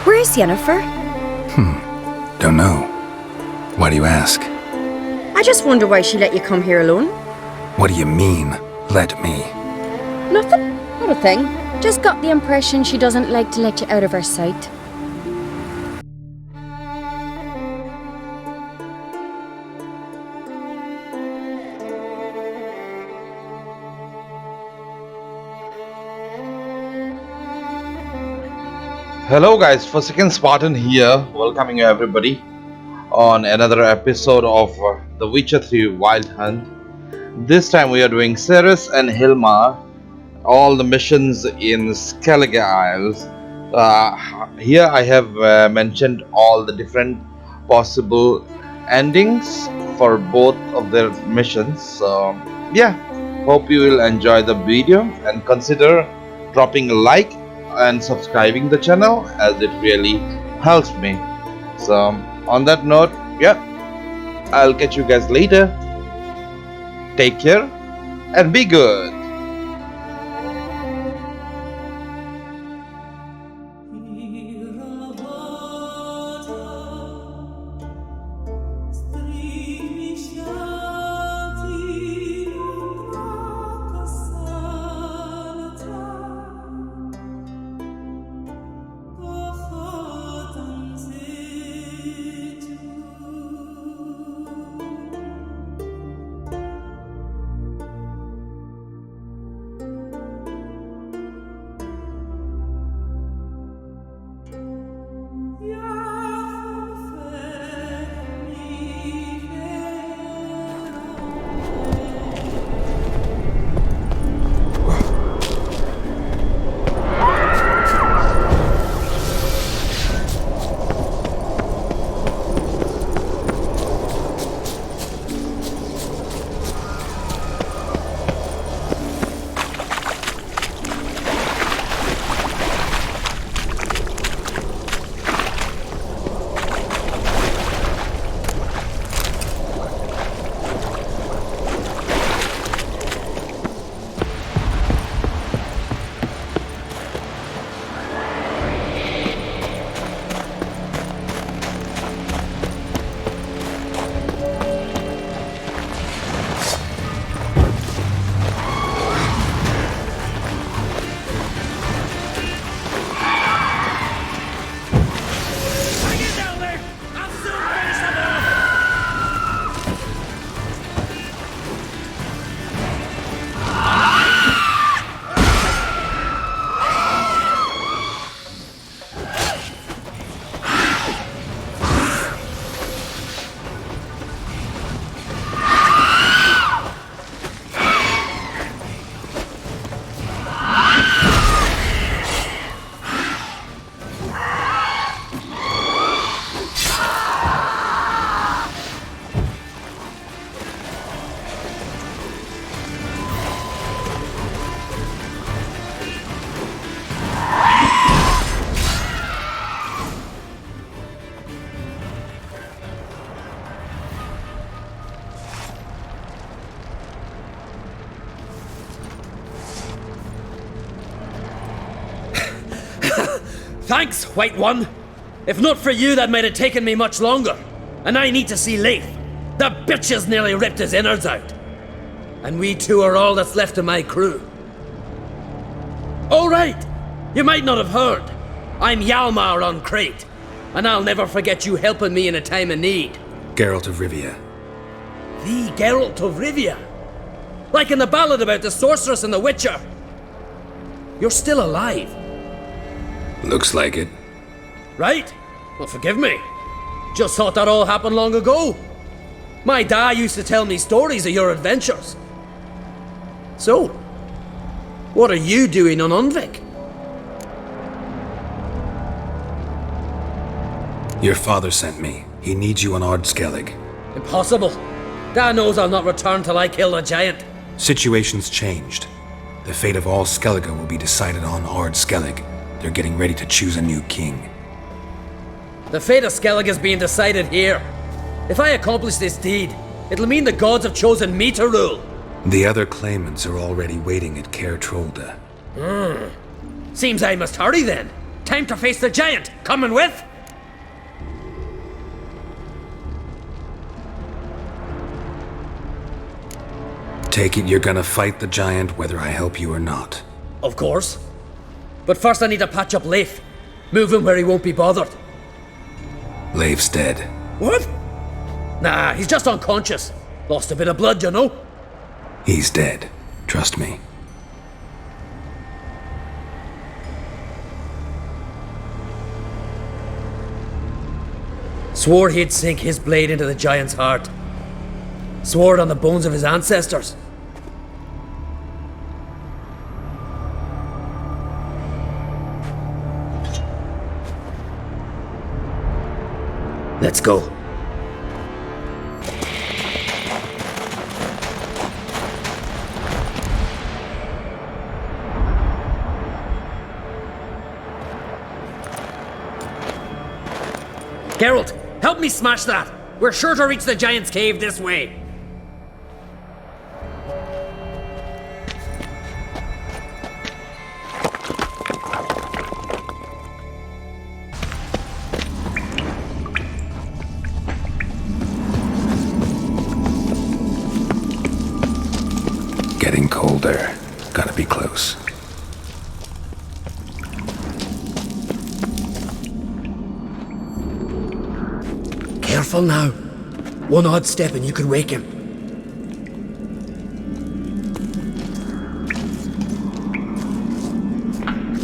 Where is Yennefer? Don't know. Why do you ask? I just wonder why she let you come here alone. What do you mean, let me? Nothing. Not a thing. Just got the impression she doesn't like to let you out of her sight. Hello guys, ForsakenSpartan here, welcoming you everybody on another episode of The Witcher 3 Wild Hunt. This time we are doing Cyres and Hjalmar, all the missions in Skellige Isles. Here I have mentioned all the different possible endings for both of their missions. So yeah, hope you will enjoy the video and consider dropping a like and subscribing the channel, as it really helps me. So on that note, yeah, I'll catch you guys later. Take care and be good. Thanks, White One. If not for you, that might have taken me much longer. And I need to see Leif. The bitch has nearly ripped his innards out. And we two are all that's left of my crew. All right, you might not have heard. I'm Hjalmar on Crete, and I'll never forget you helping me in a time of need. Geralt of Rivia. The Geralt of Rivia? Like in the ballad about the sorceress and the witcher. You're still alive. Looks like it. Right? Well, forgive me. Just thought that all happened long ago. My dad used to tell me stories of your adventures. So, what are you doing on Unvik? Your father sent me. He needs you on Ard Skellig. Impossible. Dad knows I'll not return till I kill the giant. Situation's changed. The fate of all Skellige will be decided on Ard Skellig. They're getting ready to choose a new king. The fate of Skellige is being decided here. If I accomplish this deed, it'll mean the gods have chosen me to rule. The other claimants are already waiting at Caer Trolde. Seems I must hurry then. Time to face the giant. Coming with? Take it you're gonna fight the giant whether I help you or not. Of course. But first I need to patch up Leif. Move him where he won't be bothered. Leif's dead. What? Nah, he's just unconscious. Lost a bit of blood, you know. He's dead. Trust me. Swore he'd sink his blade into the giant's heart. Swore it on the bones of his ancestors. Let's go. Geralt, help me smash that! We're sure to reach the giant's cave this way. Getting colder. Gotta be close. Careful now. One odd step and you can wake him.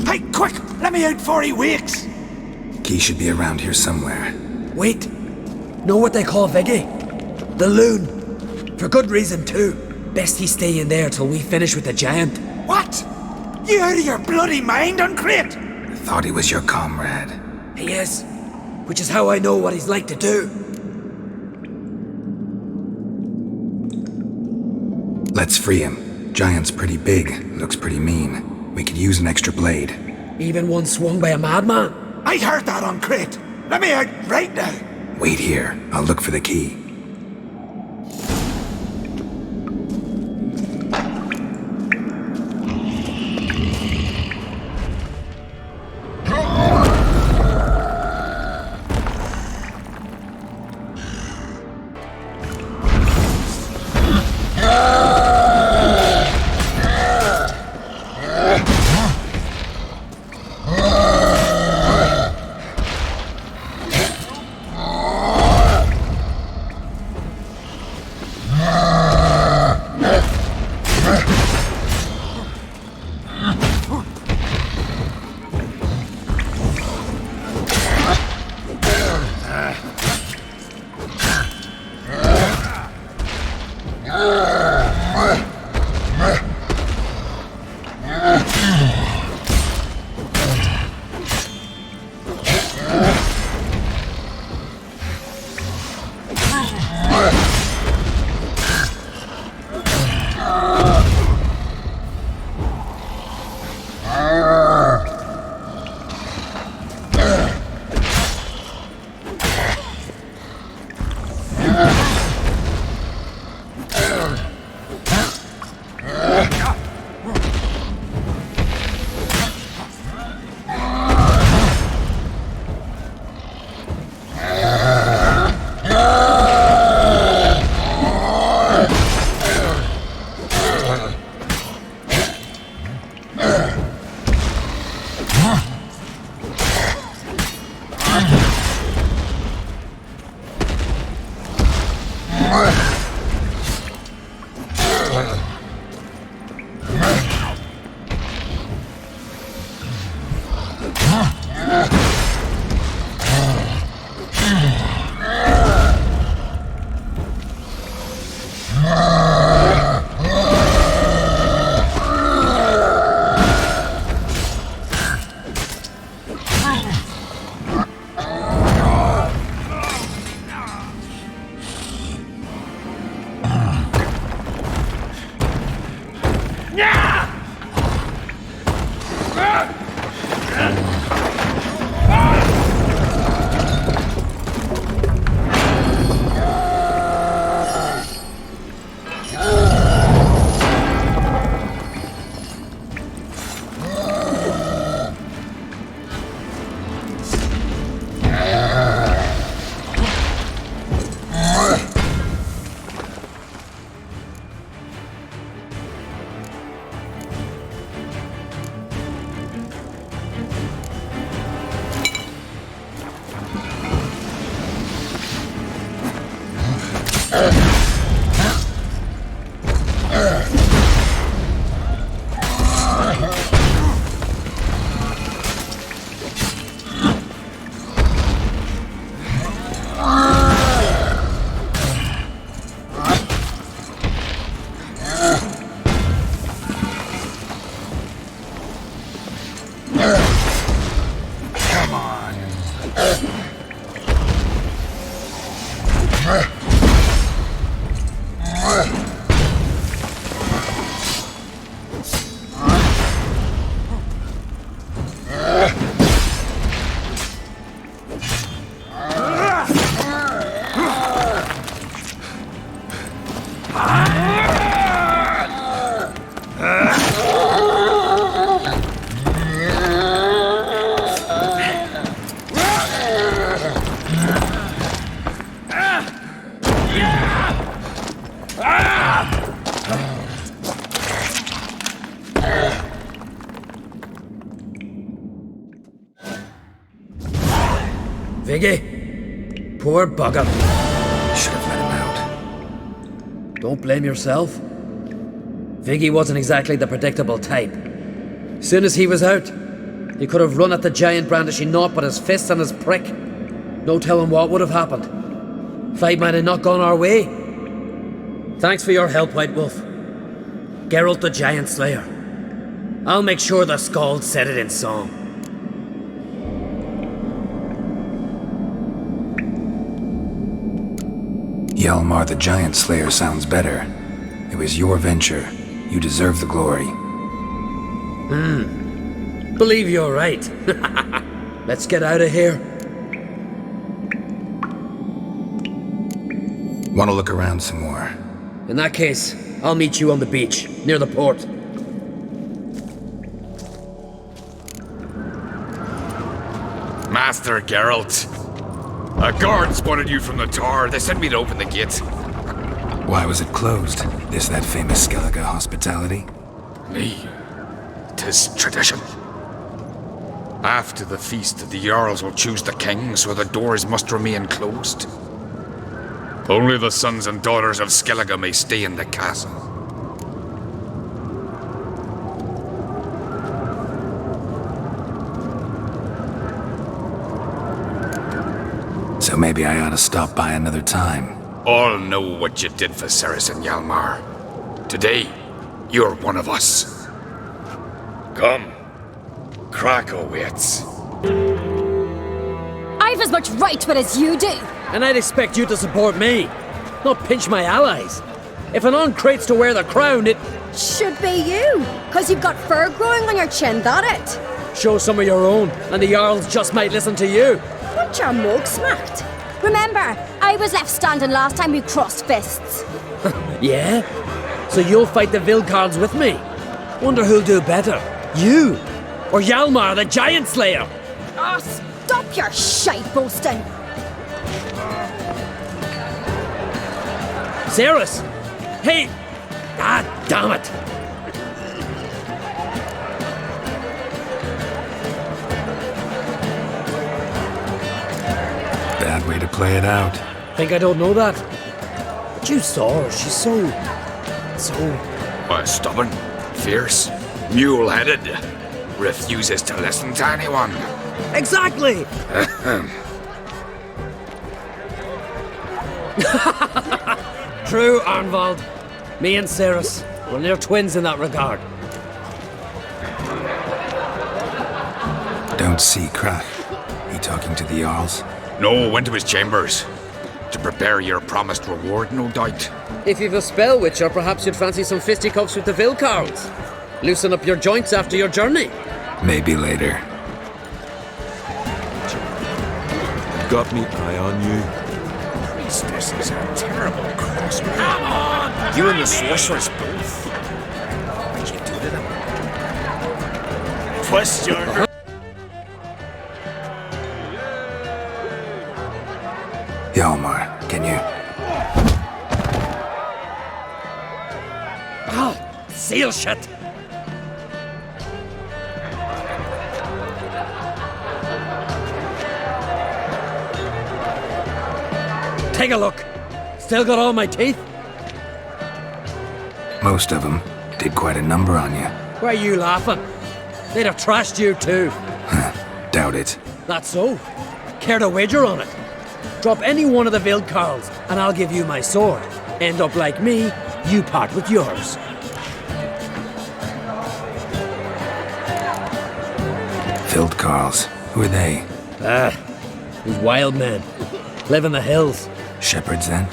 Hey, quick! Let me out before he wakes! Key should be around here somewhere. Wait. Know what they call Viggy? The loon. For good reason too. Best he stay in there till we finish with the giant. What? You out of your bloody mind, Uncrate? I thought he was your comrade. He is. Which is how I know what he's like to do. Let's free him. Giant's pretty big. Looks pretty mean. We could use an extra blade. Even one swung by a madman. I heard that, Uncrate. Let me out right now. Wait here. I'll look for the key. Viggy, poor bugger. Should have let him out. Don't blame yourself. Viggy wasn't exactly the predictable type. Soon as he was out, he could have run at the giant brandishing naught but his fists and his prick. No telling what would have happened. Fight might have not gone our way. Thanks for your help, White Wolf. Geralt the Giant Slayer. I'll make sure the Skald said it in song. Hjalmar the Giant Slayer sounds better. It was your venture. You deserve the glory. Believe you're right. Let's get out of here. Want to look around some more? In that case, I'll meet you on the beach, near the port. Master Geralt. A guard spotted you from the tower. They sent me to open the gate. Why was it closed? Is that famous Skellige hospitality? Me. 'Tis tradition. After the feast, the Jarls will choose the king, so the doors must remain closed. Only the sons and daughters of Skellige may stay in the castle. So maybe I ought to stop by another time. All know what you did for Cyres Hjalmar. Today, you're one of us. Come. Crack awaits. I've as much right to it as you do. And I'd expect you to support me, not pinch my allies. If an uncrate's to wear the crown, it... Should be you, because you've got fur growing on your chin, that it? Show some of your own, and the Jarls just might listen to you. Want your mug smacked? Remember, I was left standing last time we crossed fists. Yeah? So you'll fight the Vilcards with me? Wonder who'll do better, you or Hjalmar the Giant Slayer? Oh, stop your shite boasting. Cyres! Hey! Ah, damn it! Bad way to play it out. Think I don't know that? But you saw her, she's so... Stubborn, fierce, mule-headed. Refuses to listen to anyone. Exactly! True, Arnvald. Me and Cyres, we're near twins in that regard. Don't see Crack. He talking to the Jarls? No, went to his chambers. To prepare your promised reward, no doubt. If you've a spell witcher, perhaps you'd fancy some fisticuffs with the Vilcards. Loosen up your joints after your journey. Maybe later. Got me eye on you. Priestesses are terrible cross. Come on! You and the sorceress both. What'd you do to them? Twist your... Hjalmar, can you... Oh, seal shut! Take a look. Still got all my teeth? Most of them did quite a number on you. Why are you laughing? They'd have trashed you too. Doubt it. That's so. Care to wager on it? Drop any one of the Veiled Carls, and I'll give you my sword. End up like me, you part with yours. Filled Carls. Who are they? These wild men. Live in the hills. Shepherds, then?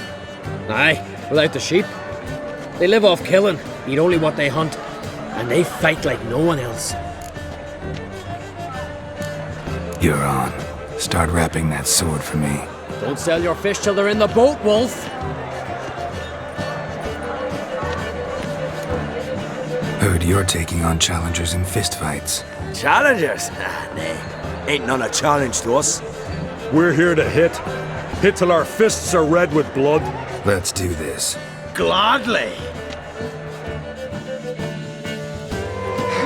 Aye, without the sheep. They live off killing, eat only what they hunt, and they fight like no one else. You're on. Start wrapping that sword for me. Don't sell your fish till they're in the boat, Wolf. Heard you're taking on challengers in fistfights. Challengers? Nay. Ain't none a challenge to us. We're here to hit. Hit till our fists are red with blood. Let's do this. Gladly.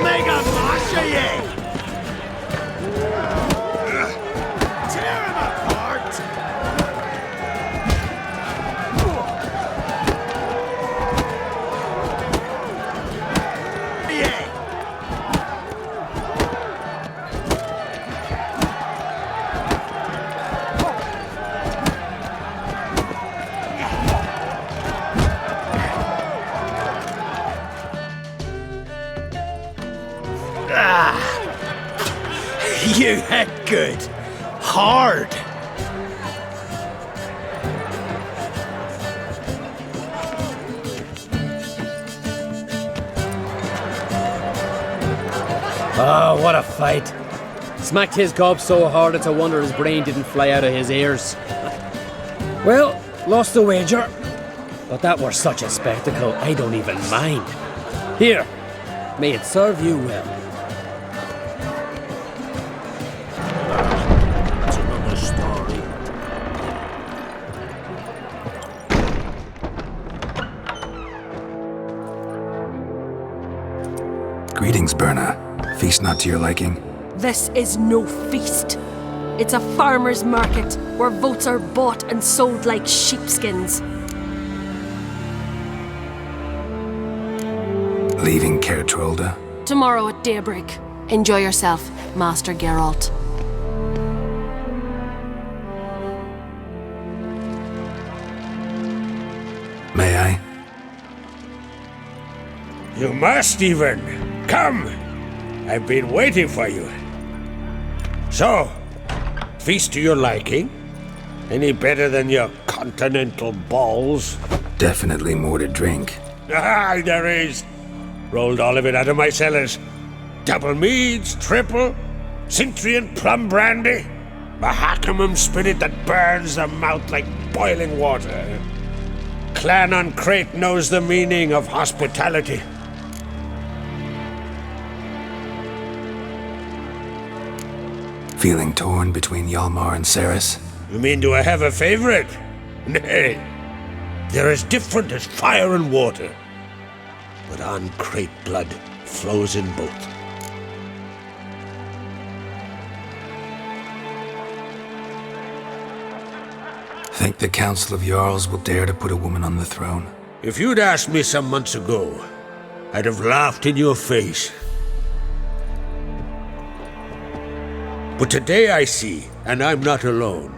Mega Masha ye! Tear him apart! Yay! You hit good. Hard. Oh, what a fight. Smacked his gob so hard it's a wonder his brain didn't fly out of his ears. Well, lost the wager. But that were such a spectacle, I don't even mind. Here, may it serve you well. That's another story. Greetings, Berna. Feast not to your liking? This is no feast. It's a farmer's market where votes are bought and sold like sheepskins. Leaving Kertrolda? Tomorrow at daybreak. Enjoy yourself, Master Geralt. May I? You must even. Come. I've been waiting for you. So, feast to your liking? Any better than your continental balls? Definitely more to drink. Ah, there is. Rolled all of it out of my cellars. Double meads, triple, Cintrian plum brandy, Mahakimum spirit that burns the mouth like boiling water. Clan on Crate knows the meaning of hospitality. Feeling torn between Hjalmar and Cyres? You mean do I have a favorite? Nay. They're as different as fire and water. But on Crate blood flows in both. Think the Council of Jarls will dare to put a woman on the throne? If you'd asked me some months ago, I'd have laughed in your face. But today I see, and I'm not alone,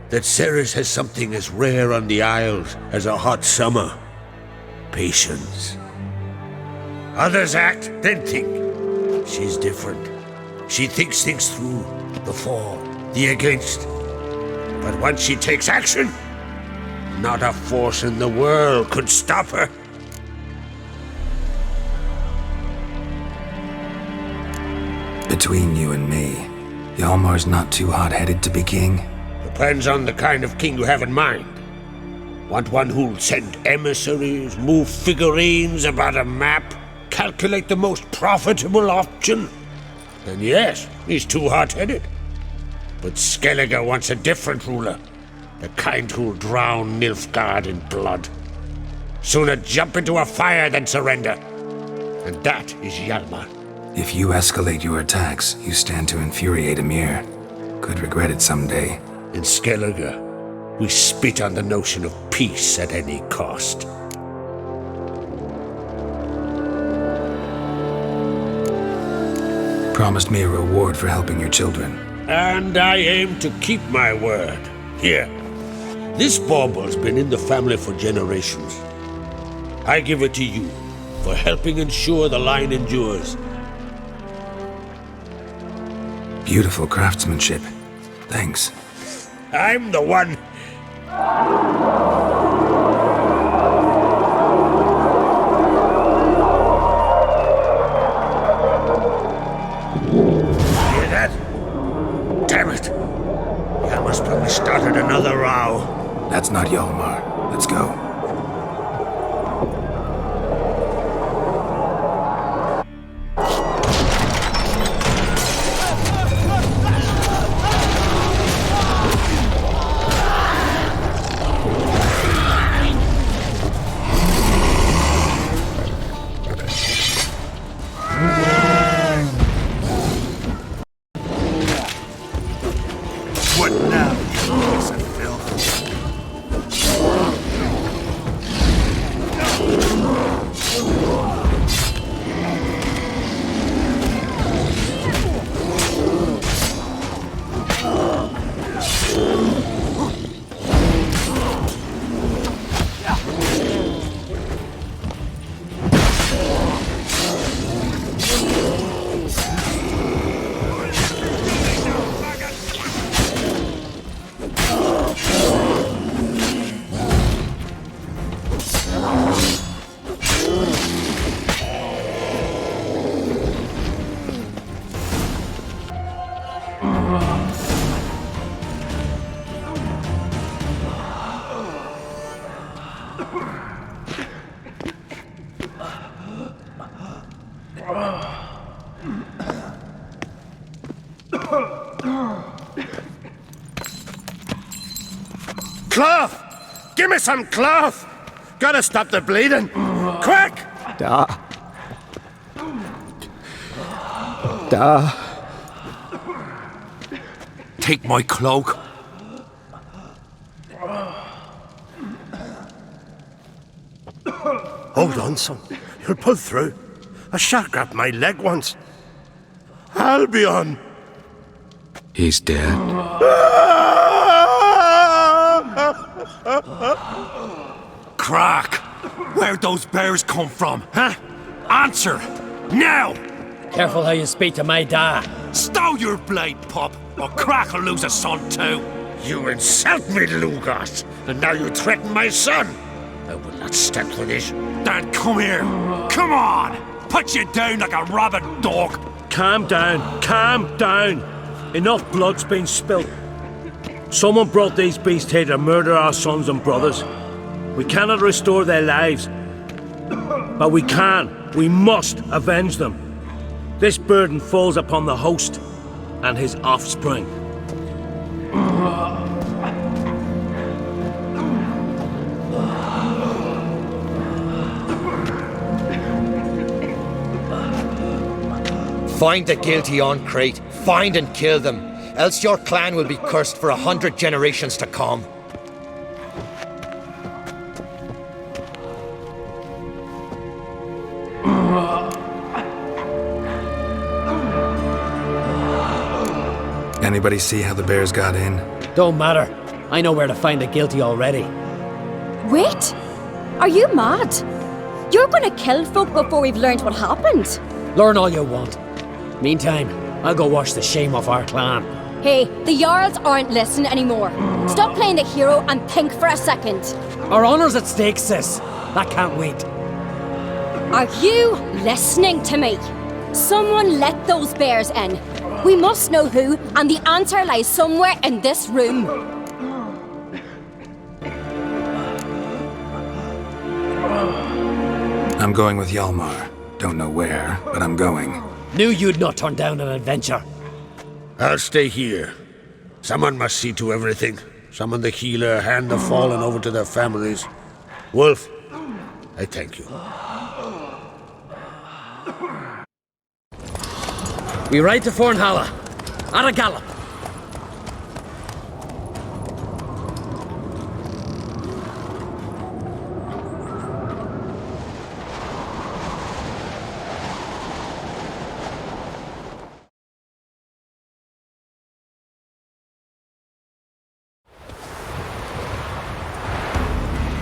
that Cyres has something as rare on the Isles as a hot summer. Patience. Others act, then think. She's different. She thinks things through, the for, the against. But once she takes action, not a force in the world could stop her. Between you and me, Hjalmar's not too hot-headed to be king? Depends on the kind of king you have in mind. Want one who'll send emissaries, move figurines about a map, calculate the most profitable option? Then yes, he's too hot-headed. But Skellige wants a different ruler. The kind who'll drown Nilfgaard in blood. Sooner jump into a fire than surrender. And that is Hjalmar. If you escalate your attacks, you stand to infuriate Emir. Could regret it someday. In Skellige, We spit on the notion of peace at any cost. Promised me a reward for helping your children. And I aim to keep my word. Here. This bauble's been in the family for generations. I give it to you for helping ensure the line endures. Beautiful craftsmanship. Thanks. I'm the one. Hear that? Damn it! Hjalmar's probably started another row. That's not Hjalmar. Let's go. What now, you piece of filth? Cloth! Give me some cloth! Gotta stop the bleeding! Quick! Take my cloak. Hold on, son. You'll pull through. A shark grabbed my leg once. Albion! He's dead. Crack! Where'd those bears come from, huh? Answer! Now! Careful how you speak to my dad. Stow your blade, pup, or Crack will lose a son too. You insult me, Lugas, and now you threaten my son. I will not stand for this. Dan, come here. Come on! Put you down like a rabid dog. Calm down, calm down. Enough blood's been spilt. Someone brought these beasts here to murder our sons and brothers. We cannot restore their lives. But we must avenge them. This burden falls upon the host and his offspring. Find the guilty on Crete. Find and kill them. Else your clan will be cursed for 100 generations to come. Anybody see how the bears got in? Don't matter. I know where to find the guilty already. Wait! Are you mad? You're gonna kill folk before we've learned what happened. Learn all you want. Meantime, I'll go wash the shame off our clan. Hey, the Jarls aren't listening anymore. Stop playing the hero and think for a second. Our honor's at stake, sis. That can't wait. Are you listening to me? Someone let those bears in. We must know who, and the answer lies somewhere in this room. I'm going with Hjalmar. Don't know where, but I'm going. Knew you'd not turn down an adventure. I'll stay here. Someone must see to everything. Summon the healer, hand the fallen over to their families. Wolf, I thank you. We ride to Fornhalla. At a gallop.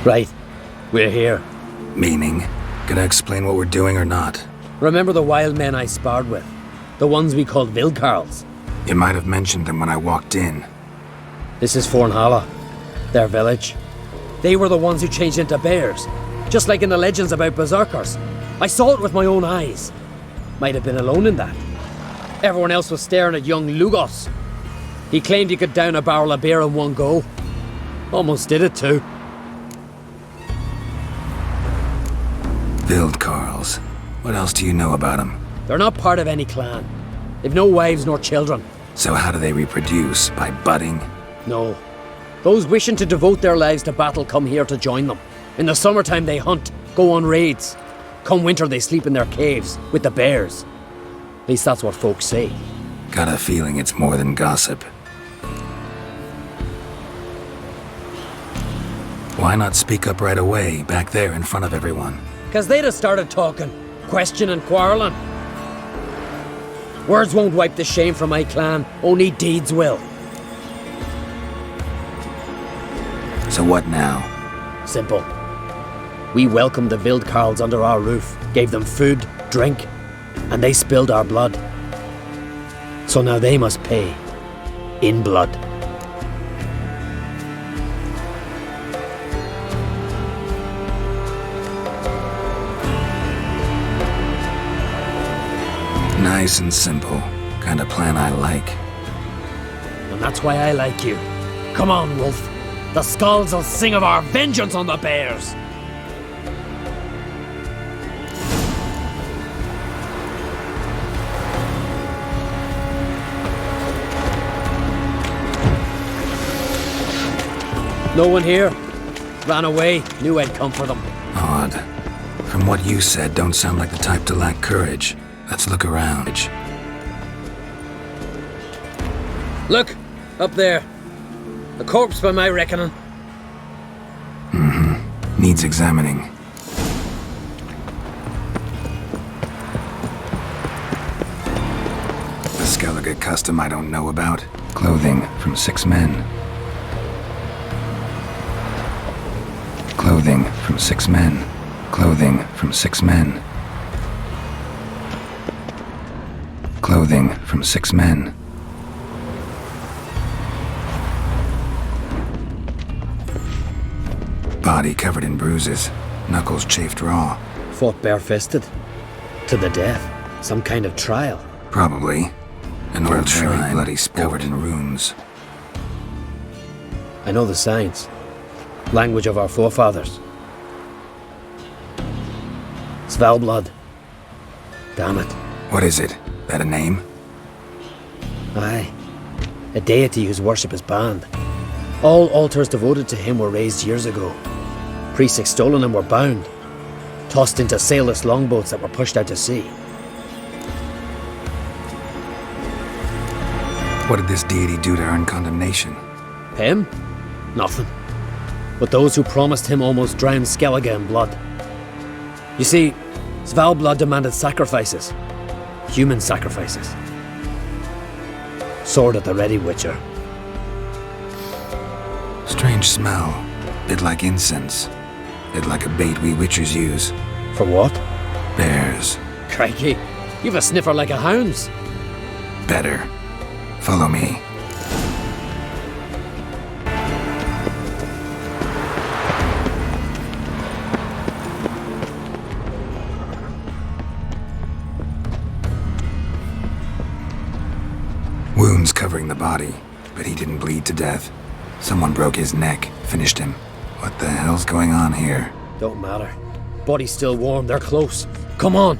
Right. We're here. Meaning? Gonna explain what we're doing or not? Remember the wild men I sparred with? The ones we called Vilkarls? You might have mentioned them when I walked in. This is Fornhala, their village. They were the ones who changed into bears, just like in the legends about berserkers. I saw it with my own eyes. Might have been alone in that. Everyone else was staring at young Lugos. He claimed he could down a barrel of beer in one go. Almost did it too. Vilkarls. What else do you know about them? They're not part of any clan. They've no wives nor children. So how do they reproduce? By budding? No. Those wishing to devote their lives to battle come here to join them. In the summertime they hunt, go on raids. Come winter they sleep in their caves, with the bears. At least that's what folks say. Got a feeling it's more than gossip. Why not speak up right away, back there in front of everyone? 'Cause they'd have started talking, questioning, quarreling. Words won't wipe the shame from my clan, only deeds will. So what now? Simple. We welcomed the Vilkarls under our roof, gave them food, drink, and they spilled our blood. So now they must pay. In blood. Nice and simple. Kind of plan I like. And that's why I like you. Come on, Wolf. The skulls will sing of our vengeance on the bears. No one here. Ran away. Knew I'd come for them. Odd. From what you said, don't sound like the type to lack courage. Let's look around. Look! Up there. A corpse by my reckoning. Needs examining. The Skellige custom I don't know about. Clothing from 6 men. Clothing from 6 men. Clothing from 6 men. Clothing from 6 men. Body covered in bruises. Knuckles chafed raw. Fought barefisted. To the death. Some kind of trial. Probably. An old shrine, bloody covered in runes. I know the signs. Language of our forefathers. Svalblood. Damn it. What is it? That a name? Aye. A deity whose worship is banned. All altars devoted to him were raised years ago. Priests extolling him were bound. Tossed into sailless longboats that were pushed out to sea. What did this deity do to earn condemnation? Him? Nothing. But those who promised him almost drowned Skellige in blood. You see, Svalblood demanded sacrifices. Human sacrifices. Sword at the ready, Witcher. Strange smell. Bit like incense. Bit like a bait we witchers use. For what? Bears. Crikey, you've a sniffer like a hound's. Better. Follow me. Wounds covering the body, but he didn't bleed to death. Someone broke his neck, finished him. What the hell's going on here? Don't matter. Body's still warm, they're close. Come on!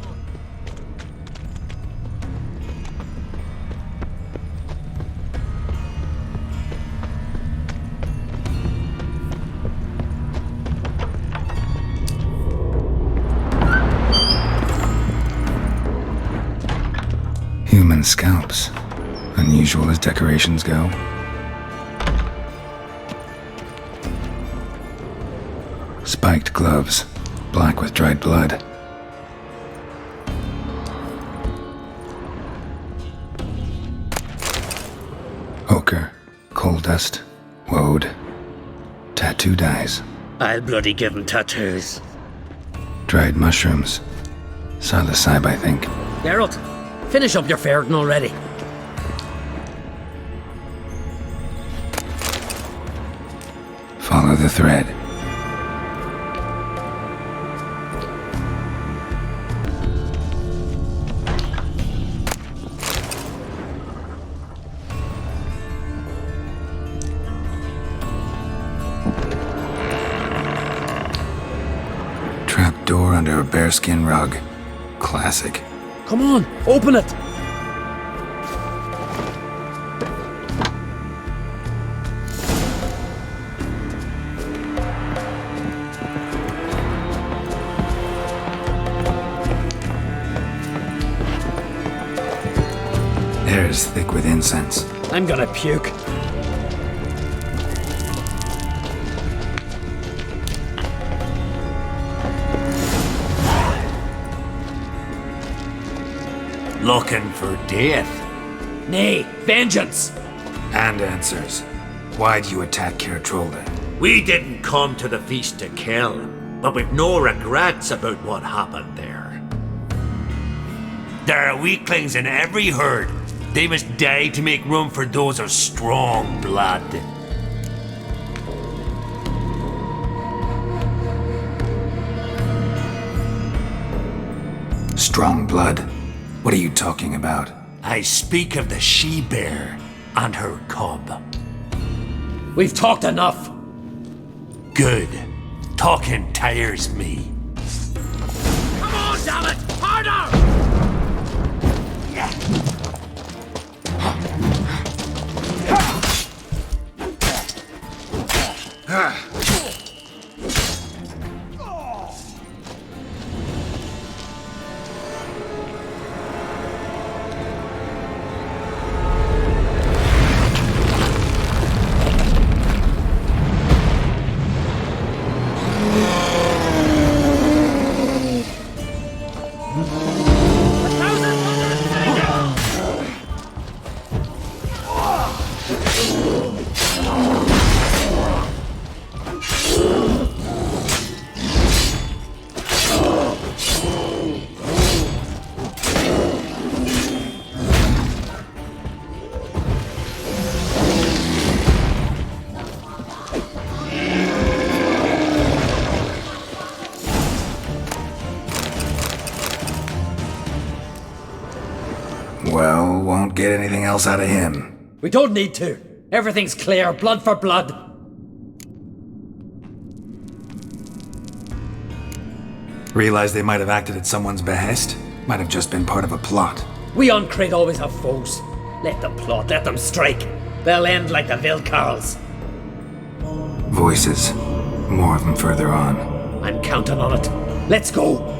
Human scalps. Unusual as decorations go. Spiked gloves, black with dried blood. Ochre, coal dust, woad, tattoo dyes. I'll bloody give him tattoos. Dried mushrooms. Psilocybe, I think. Geralt, finish up your ferreting already. Follow the thread. Trap door under a bearskin rug. Classic. Come on, open it! Air is thick with incense. I'm gonna puke. Looking for death. Nay, vengeance! And answers. Why'd you attack Kertrolda? We didn't come to the feast to kill, but we've no regrets about what happened there. There are weaklings in every herd. They must die to make room for those of strong blood. Strong blood? What are you talking about? I speak of the she-bear and her cub. We've talked enough. Good. Talking tires me. Come on, damn it! Harder! Well, won't get anything else out of him. We don't need to. Everything's clear, blood for blood. Realize they might have acted at someone's behest? Might have just been part of a plot. We on Crete always have foes. Let them plot, let them strike. They'll end like the Vilcarls. Voices. More of them further on. I'm counting on it. Let's go.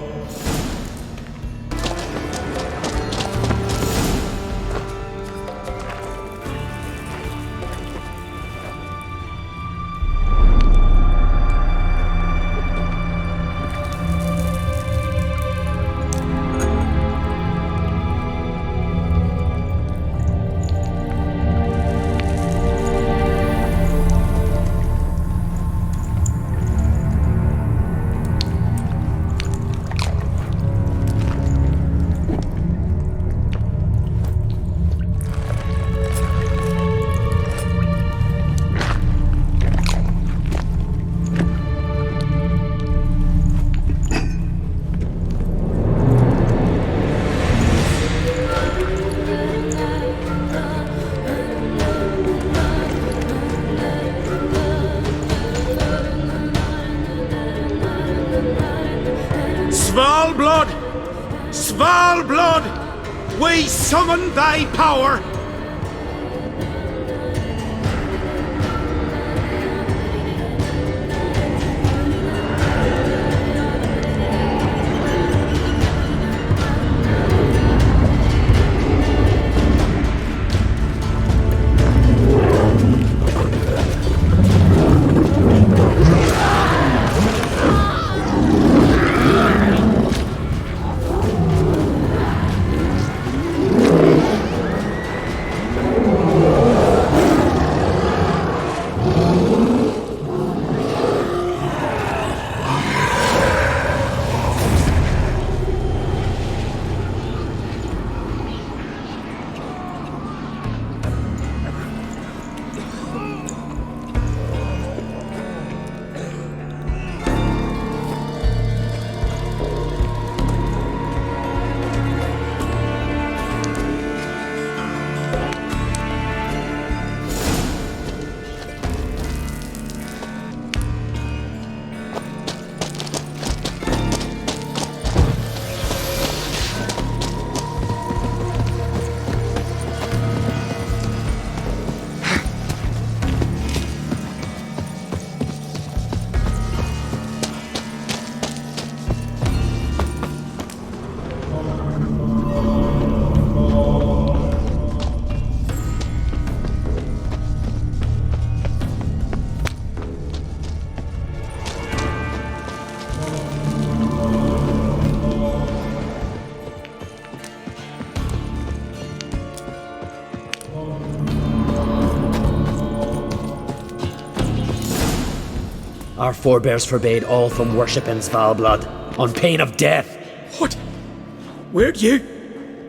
Svalblood! Svalblood! We summon thy power! Our forebears forbade all from worshipping Svalbard, on pain of death. What? Where'd you?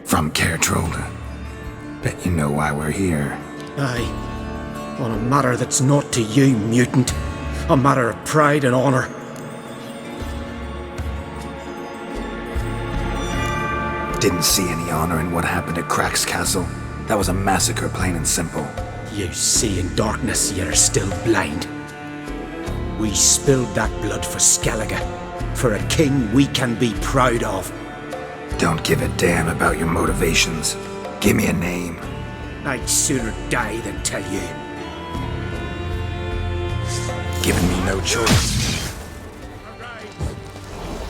From Cairtrolda. Bet you know why we're here. Aye. On a matter that's not to you, mutant. A matter of pride and honour. Didn't see any honor in what happened at Crack's castle. That was a massacre, plain and simple. You see in darkness, yet are still blind. We spilled that blood for Skellige, for a king we can be proud of. Don't give a damn about your motivations. Give me a name. I'd sooner die than tell you. Giving me no choice.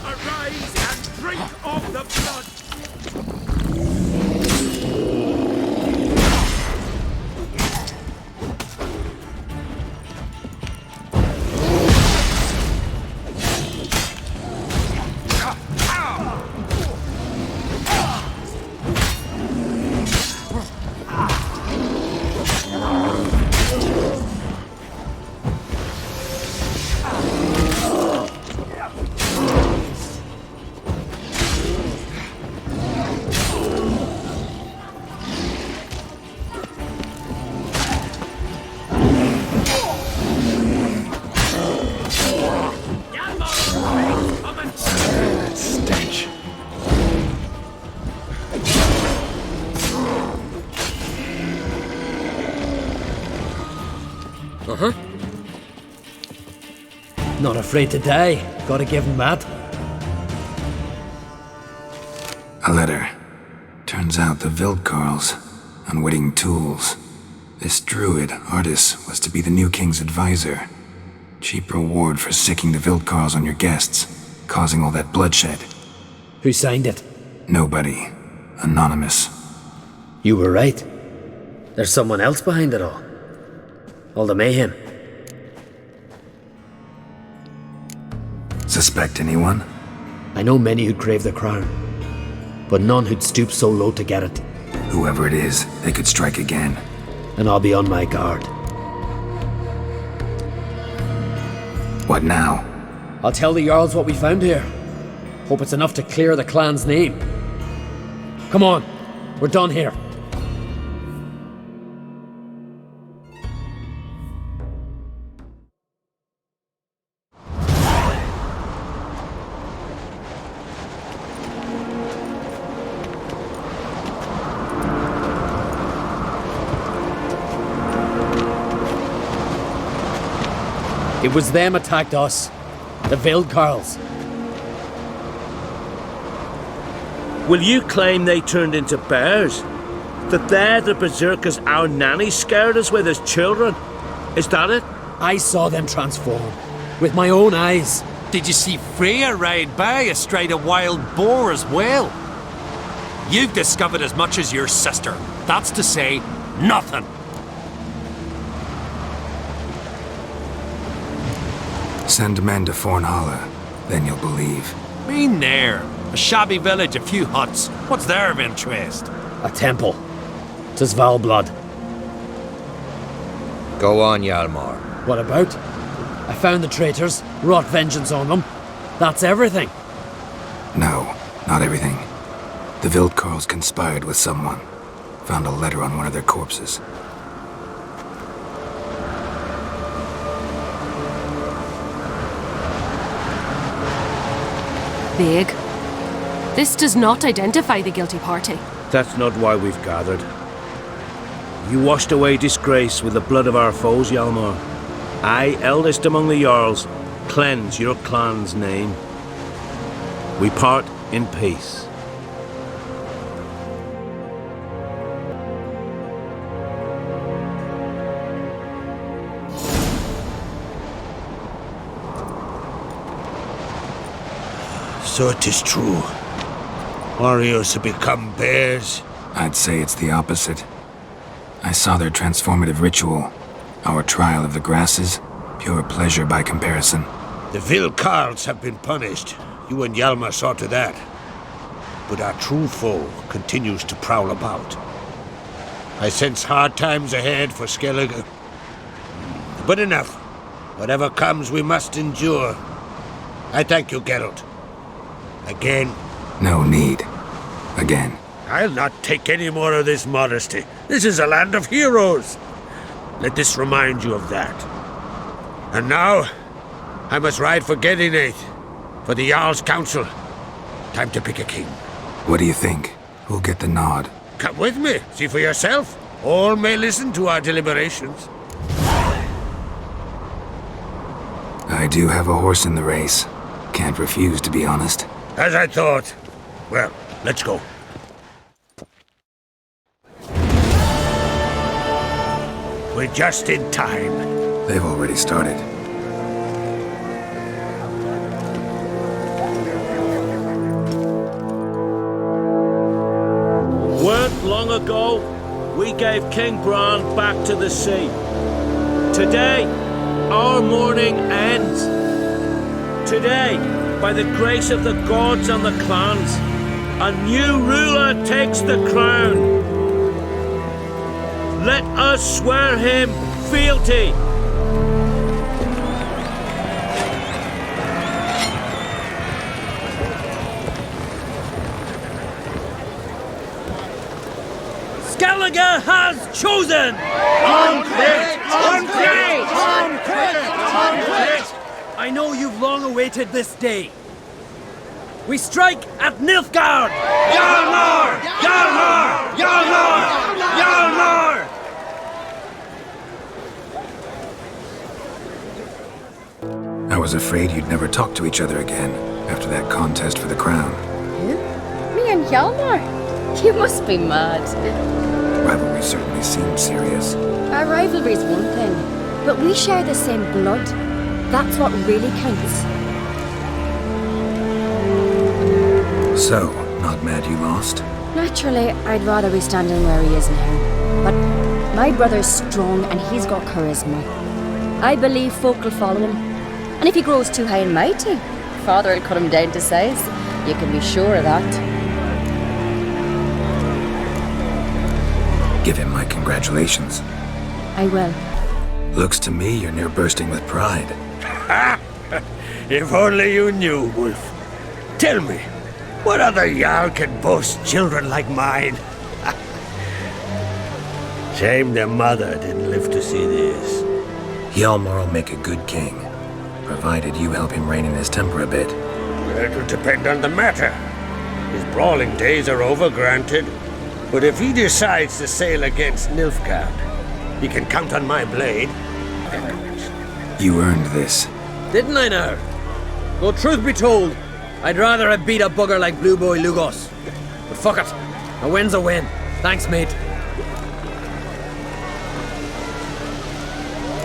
Arise and drink of the blood! Not afraid to die. Gotta give him that. A letter. Turns out the Vildkarls, unwitting tools. This druid, Artis, was to be the new king's advisor. Cheap reward for sicking the Vildkarls on your guests, causing all that bloodshed. Who signed it? Nobody. Anonymous. You were right. There's someone else behind it all. All the mayhem. Suspect anyone? I know many who'd crave the crown, but none who'd stoop so low to get it. Whoever it is, they could strike again. And I'll be on my guard. What now? I'll tell the Jarls what we found here. Hope it's enough to clear the clan's name. Come on, we're done here. It was them attacked us. The Vildkarls. Will you claim they turned into bears? That they're the berserkers our nanny scared us with as children? Is that it? I saw them transform. With my own eyes. Did you see Freya ride by astride a wild boar as well? You've discovered as much as your sister. That's to say, nothing. Send men to Fornhalla, then you'll believe. Been there. A shabby village, a few huts. What's their of interest? A temple. To Svalbard. Go on, Hjalmar. What about? I found the traitors, wrought vengeance on them. That's everything. No, not everything. The Vildkarls conspired with someone. Found a letter on one of their corpses. Big. This does not identify the guilty party. That's not why we've gathered. You washed away disgrace with the blood of our foes, Hjalmar. I, eldest among the Jarls, cleanse your clan's name. We part in peace. So it is true. Warriors have become bears. I'd say it's the opposite. I saw their transformative ritual. Our trial of the grasses, pure pleasure by comparison. The Vildkarls have been punished. You and Hjalmar saw to that. But our true foe continues to prowl about. I sense hard times ahead for Skellige. But enough. Whatever comes, we must endure. I thank you, Geralt. Again. No need. Again. I'll not take any more of this modesty. This is a land of heroes. Let this remind you of that. And now, I must ride for Gedinath, for the Jarl's Council. Time to pick a king. What do you think? Who'll get the nod? Come with me, see for yourself. All may listen to our deliberations. I do have a horse in the race. Can't refuse, to be honest. As I thought. Well, let's go. We're just in time. They've already started. Weren't long ago, we gave King Bran back to the sea. Today, our mourning ends. Today, by the grace of the gods and the clans, a new ruler takes the crown. Let us swear him fealty. Skellige has chosen! I know you've long awaited this day. We strike at Nilfgaard! Hjalmar! Hjalmar! Hjalmar! Hjalmar! I was afraid you'd never talk to each other again after that contest for the crown. Who? Me and Hjalmar? You must be mad. Rivalry certainly seemed serious. Our rivalry's one thing, but we share the same blood. That's what really counts. So, not mad you lost? Naturally, I'd rather be standing where he is now. But my brother's strong and he's got charisma. I believe folk will follow him. And if he grows too high and mighty, Father would cut him down to size. You can be sure of that. Give him my congratulations. I will. Looks to me you're near bursting with pride. If only you knew, Wolf. Tell me, what other Jarl can boast children like mine? Shame their mother didn't live to see this. Hjalmar will make a good king, provided you help him rein in his temper a bit. It'll depend on the matter. His brawling days are over, granted. But if he decides to sail against Nilfgaard, he can count on my blade. You earned this. Didn't I now? Though truth be told, I'd rather have beat a bugger like Blue Boy Lugos. But fuck it. A win's a win. Thanks, mate.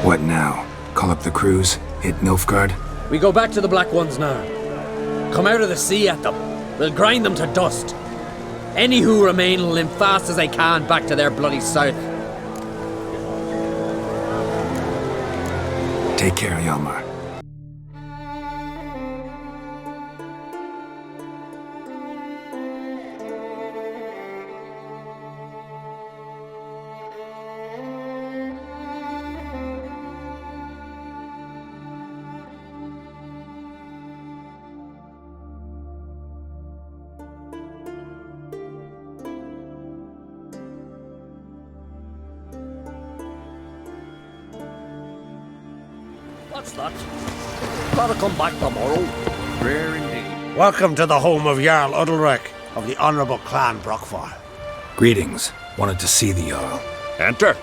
What now? Call up the crews? Hit Nilfgaard? We go back to the Black Ones now. Come out of the sea at them. We'll grind them to dust. Any who remain will limp fast as they can back to their bloody south. Take care, Hjalmar. What's that? Gotta come back tomorrow. Rare indeed. Welcome to the home of Jarl Udalrek of the Honourable Clan Brockfar. Greetings. Wanted to see the Jarl. Enter.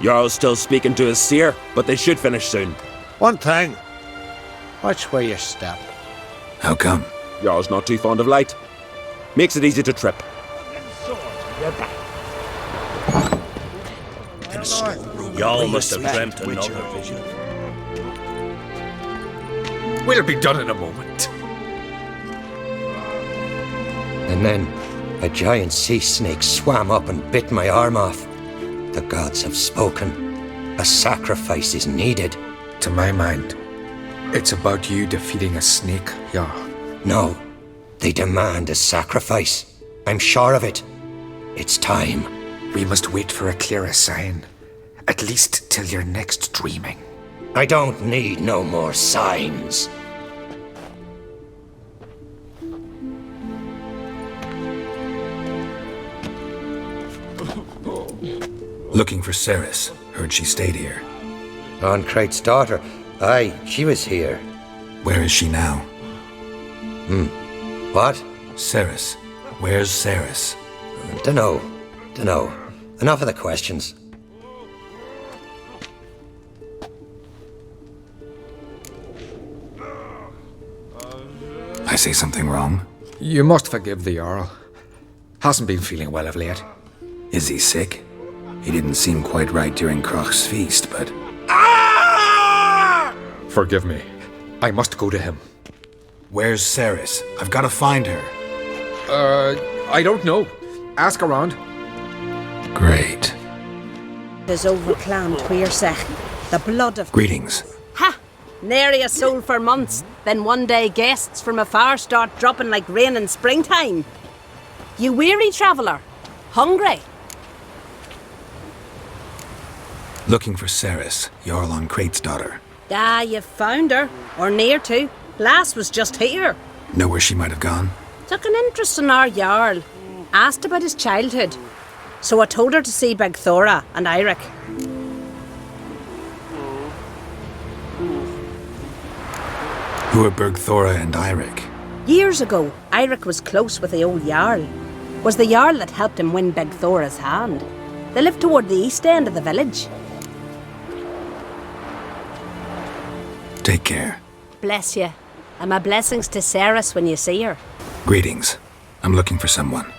Jarl's still speaking to his seer, but they should finish soon. One thing. Watch where you step. How come? Jarl's not too fond of light. Makes it easy to trip. Jarl must have dreamt another vision. We'll be done in a moment. And then a giant sea snake swam up and bit my arm off. The gods have spoken. A sacrifice is needed. To my mind, it's about you defeating a snake, Jarl. No, they demand a sacrifice. I'm sure of it. It's time. We must wait for a clearer sign. At least till your next dreaming. I don't need no more signs. Looking for Cyres. Heard she stayed here. Crate's daughter. Aye, she was here. Where is she now? What? Cyres. Where's Cyres? Dunno. Enough of the questions. I say something wrong? You must forgive the Jarl. Hasn't been feeling well of late. Is he sick? He didn't seem quite right during Crach's feast, but... Forgive me. I must go to him. Where's Cyres? I've got to find her. I don't know. Ask around. Great. Is overclaimed Huirsech, the blood of... Greetings. Ha! Nary a soul for months, then one day guests from afar start dropping like rain in springtime. You weary traveller? Hungry? Looking for Cyres, Jarl on Crate's daughter. Ah, you've found her, or near to. Lass was just here. Know where she might have gone? Took an interest in our Jarl. Asked about his childhood. So I told her to see Begthora and Eirik. Who are Bergthora and Eirik? Years ago, Eirik was close with the old Jarl. Was the Jarl that helped him win Begthora's hand. They lived toward the east end of the village. Take care. Bless you. And my blessings to Cyres when you see her. Greetings. I'm looking for someone.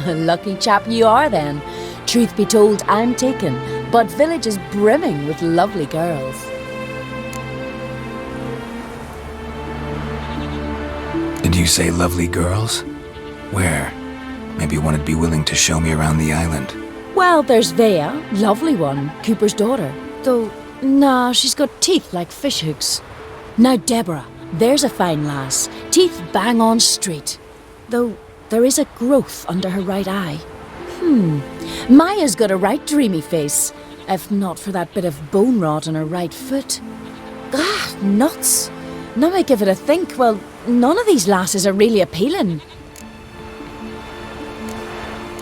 Lucky chap you are then. Truth be told, I'm taken, but village is brimming with lovely girls. Did you say lovely girls? Where? Maybe one would be willing to show me around the island. Well, there's Vea, lovely one, Cooper's daughter. Though, nah, she's got teeth like fish hooks. Now Deborah, there's a fine lass, teeth bang on straight. Though, there is a growth under her right eye. Maya's got a right dreamy face, if not for that bit of bone rot on her right foot. Ah, nuts. Now I give it a think, well, none of these lasses are really appealing.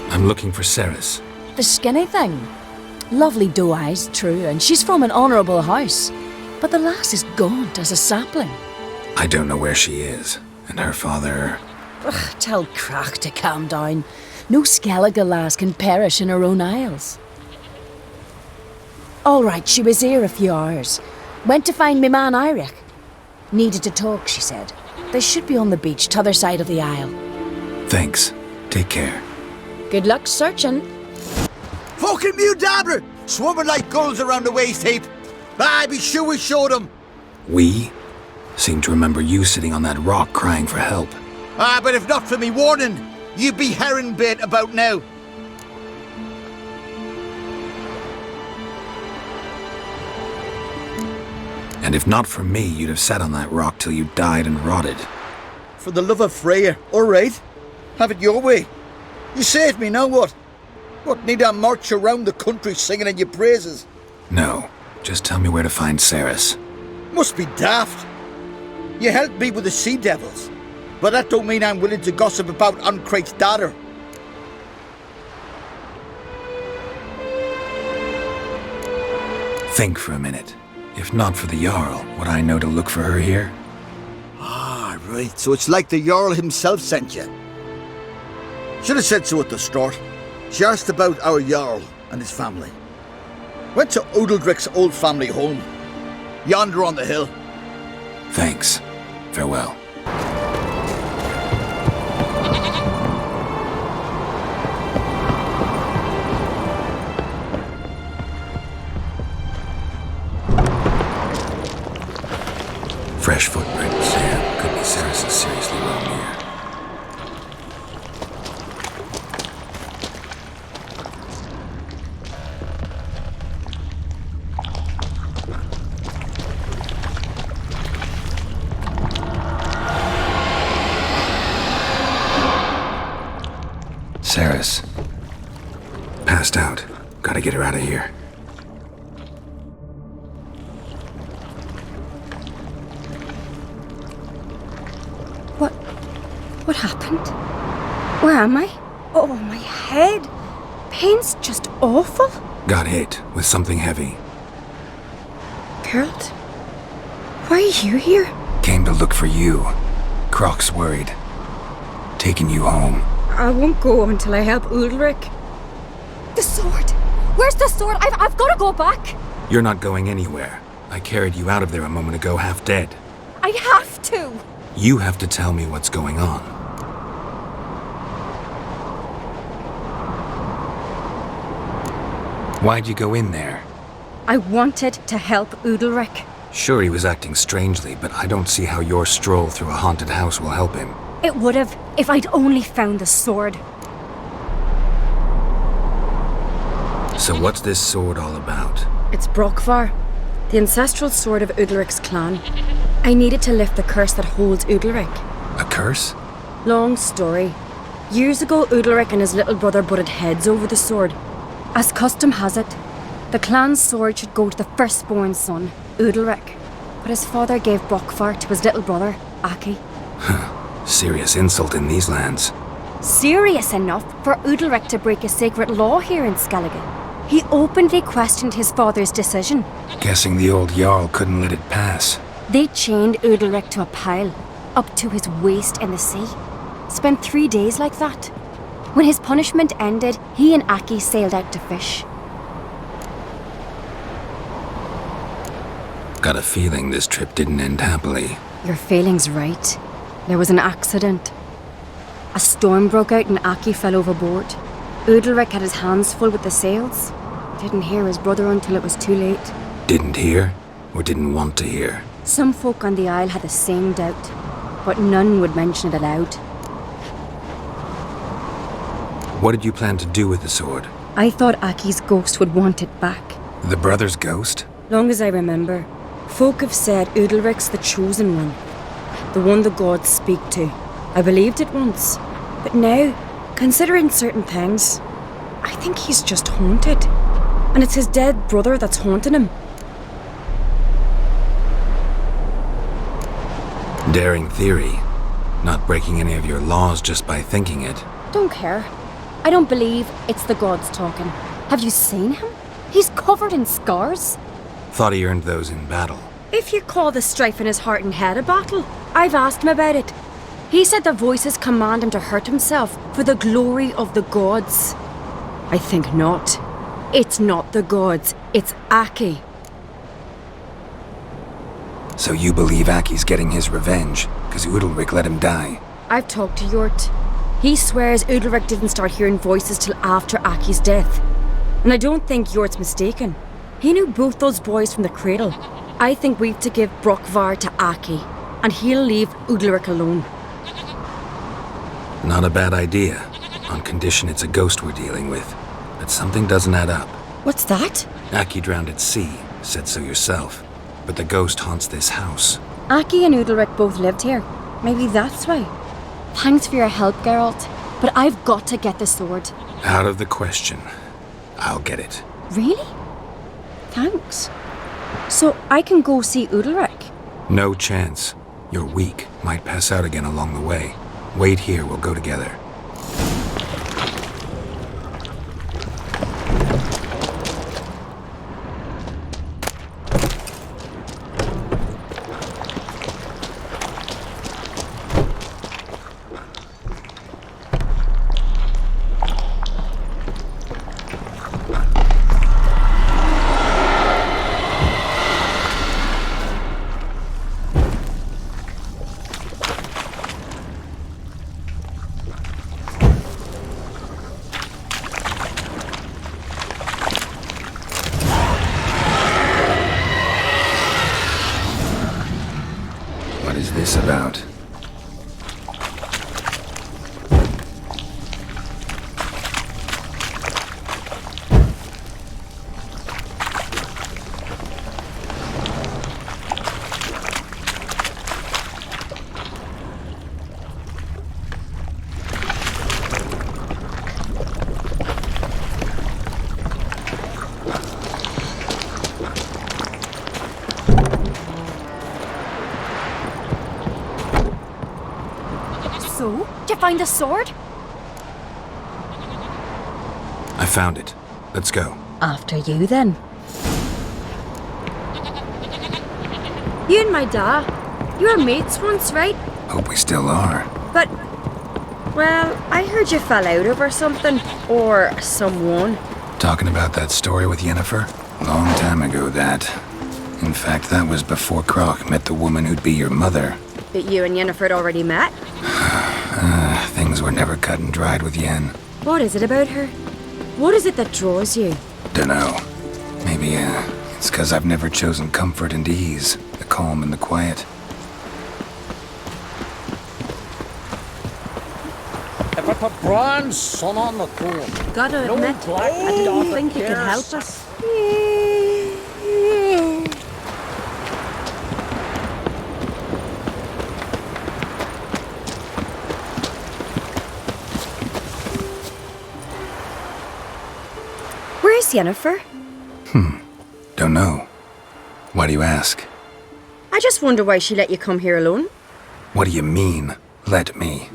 I'm looking for Cyres. The skinny thing. Lovely doe eyes, true, and she's from an honourable house. But the lass is gaunt as a sapling. I don't know where she is, and her father... Ugh, tell Crach to calm down. No Skellige lass can perish in her own isles. All right, she was here a few hours. Went to find me man Eirik. Needed to talk, she said. They should be on the beach, t'other side of the isle. Thanks. Take care. Good luck searching. Fucking Mudabra! Swimming like gulls around the waist heap. I be sure we showed them. We? Seem to remember you sitting on that rock crying for help. But if not for me warning, you'd be herring bait about now. And if not for me, you'd have sat on that rock till you died and rotted. For the love of Freya, all right. Have it your way. You saved me, now what? What, need I march around the country singing in your praises? No, just tell me where to find Cyres. Must be daft. You helped me with the sea devils, but that don't mean I'm willing to gossip about Uncrate's daughter. Think for a minute. If not for the Jarl, would I know to look for her here? Ah, right, so it's like the Jarl himself sent you. Should have said so at the start. She asked about our Jarl and his family. Went to Odeldrick's old family home. Yonder on the hill. Thanks. Farewell. Fresh footprints, yeah. Could be Cyres is seriously wrong here. Cyres. Passed out. Gotta get her out of here. What happened? Where am I? Oh, my head. Pain's just awful. Got hit with something heavy. Geralt? Why are you here? Came to look for you. Croc's worried. Taking you home. I won't go until I help Ulrich. The sword! Where's the sword? I've got to go back! You're not going anywhere. I carried you out of there a moment ago half dead. I have to! You have to tell me what's going on. Why'd you go in there? I wanted to help Ulrich. Sure, he was acting strangely, but I don't see how your stroll through a haunted house will help him. It would have, if I'd only found the sword. So what's this sword all about? It's Brokvar, the ancestral sword of Udalric's clan. I needed to lift the curse that holds Udalric. A curse? Long story. Years ago, Udalric and his little brother butted heads over the sword. As custom has it, the clan's sword should go to the firstborn son, Udalric. But his father gave Brokvar to his little brother, Aki. Serious insult in these lands. Serious enough for Udalric to break a sacred law here in Skellige. He openly questioned his father's decision. Guessing the old Jarl couldn't let it pass. They chained Udalric to a pile, up to his waist in the sea. Spent 3 days like that. When his punishment ended, he and Aki sailed out to fish. Got a feeling this trip didn't end happily. Your feeling's right. There was an accident. A storm broke out and Aki fell overboard. Udalric had his hands full with the sails. Didn't hear his brother until it was too late. Didn't hear, or didn't want to hear? Some folk on the isle had the same doubt, but none would mention it aloud. What did you plan to do with the sword? I thought Aki's ghost would want it back. The brother's ghost? Long as I remember, folk have said Udalric's the chosen one. The one the gods speak to. I believed it once, but now, considering certain things, I think he's just haunted. And it's his dead brother that's haunting him. Daring theory. Not breaking any of your laws just by thinking it. Don't care. I don't believe it's the gods talking. Have you seen him? He's covered in scars. Thought he earned those in battle. If you call the strife in his heart and head a battle, I've asked him about it. He said the voices command him to hurt himself for the glory of the gods. I think not. It's not the gods, it's Aki. So you believe Aki's getting his revenge, because Udalric let him die? I've talked to Yort. He swears Udalric didn't start hearing voices till after Aki's death. And I don't think Yort's mistaken. He knew both those boys from the cradle. I think we've to give Brokvar to Aki, and he'll leave Udalric alone. Not a bad idea, on condition it's a ghost we're dealing with. But something doesn't add up. What's that? Aki drowned at sea, said so yourself. But the ghost haunts this house. Aki and Udalric both lived here. Maybe that's why. Thanks for your help, Geralt. But I've got to get the sword. Out of the question. I'll get it. Really? Thanks. So I can go see Udalric? No chance. You're weak. Might pass out again along the way. Wait here, we'll go together. What is this about? go? Did you find the sword? I found it. Let's go. After you, then. You and my dad, you were mates once, right? Hope we still are. But, well, I heard you fell out over something. Or someone. Talking about that story with Yennefer? Long time ago, that. In fact, that was before Croc met the woman who'd be your mother. But you and Yennefer had already met? Things were never cut and dried with Yen. What is it about her? What is it that draws you? Dunno. Maybe, it's 'cause I've never chosen comfort and ease, the calm and the quiet. If I put bronze sun on the coal, Gotta admit, I didn't think you could help us. Where's Yennefer? Don't know. Why do you ask? I just wonder why she let you come here alone. What do you mean, let me?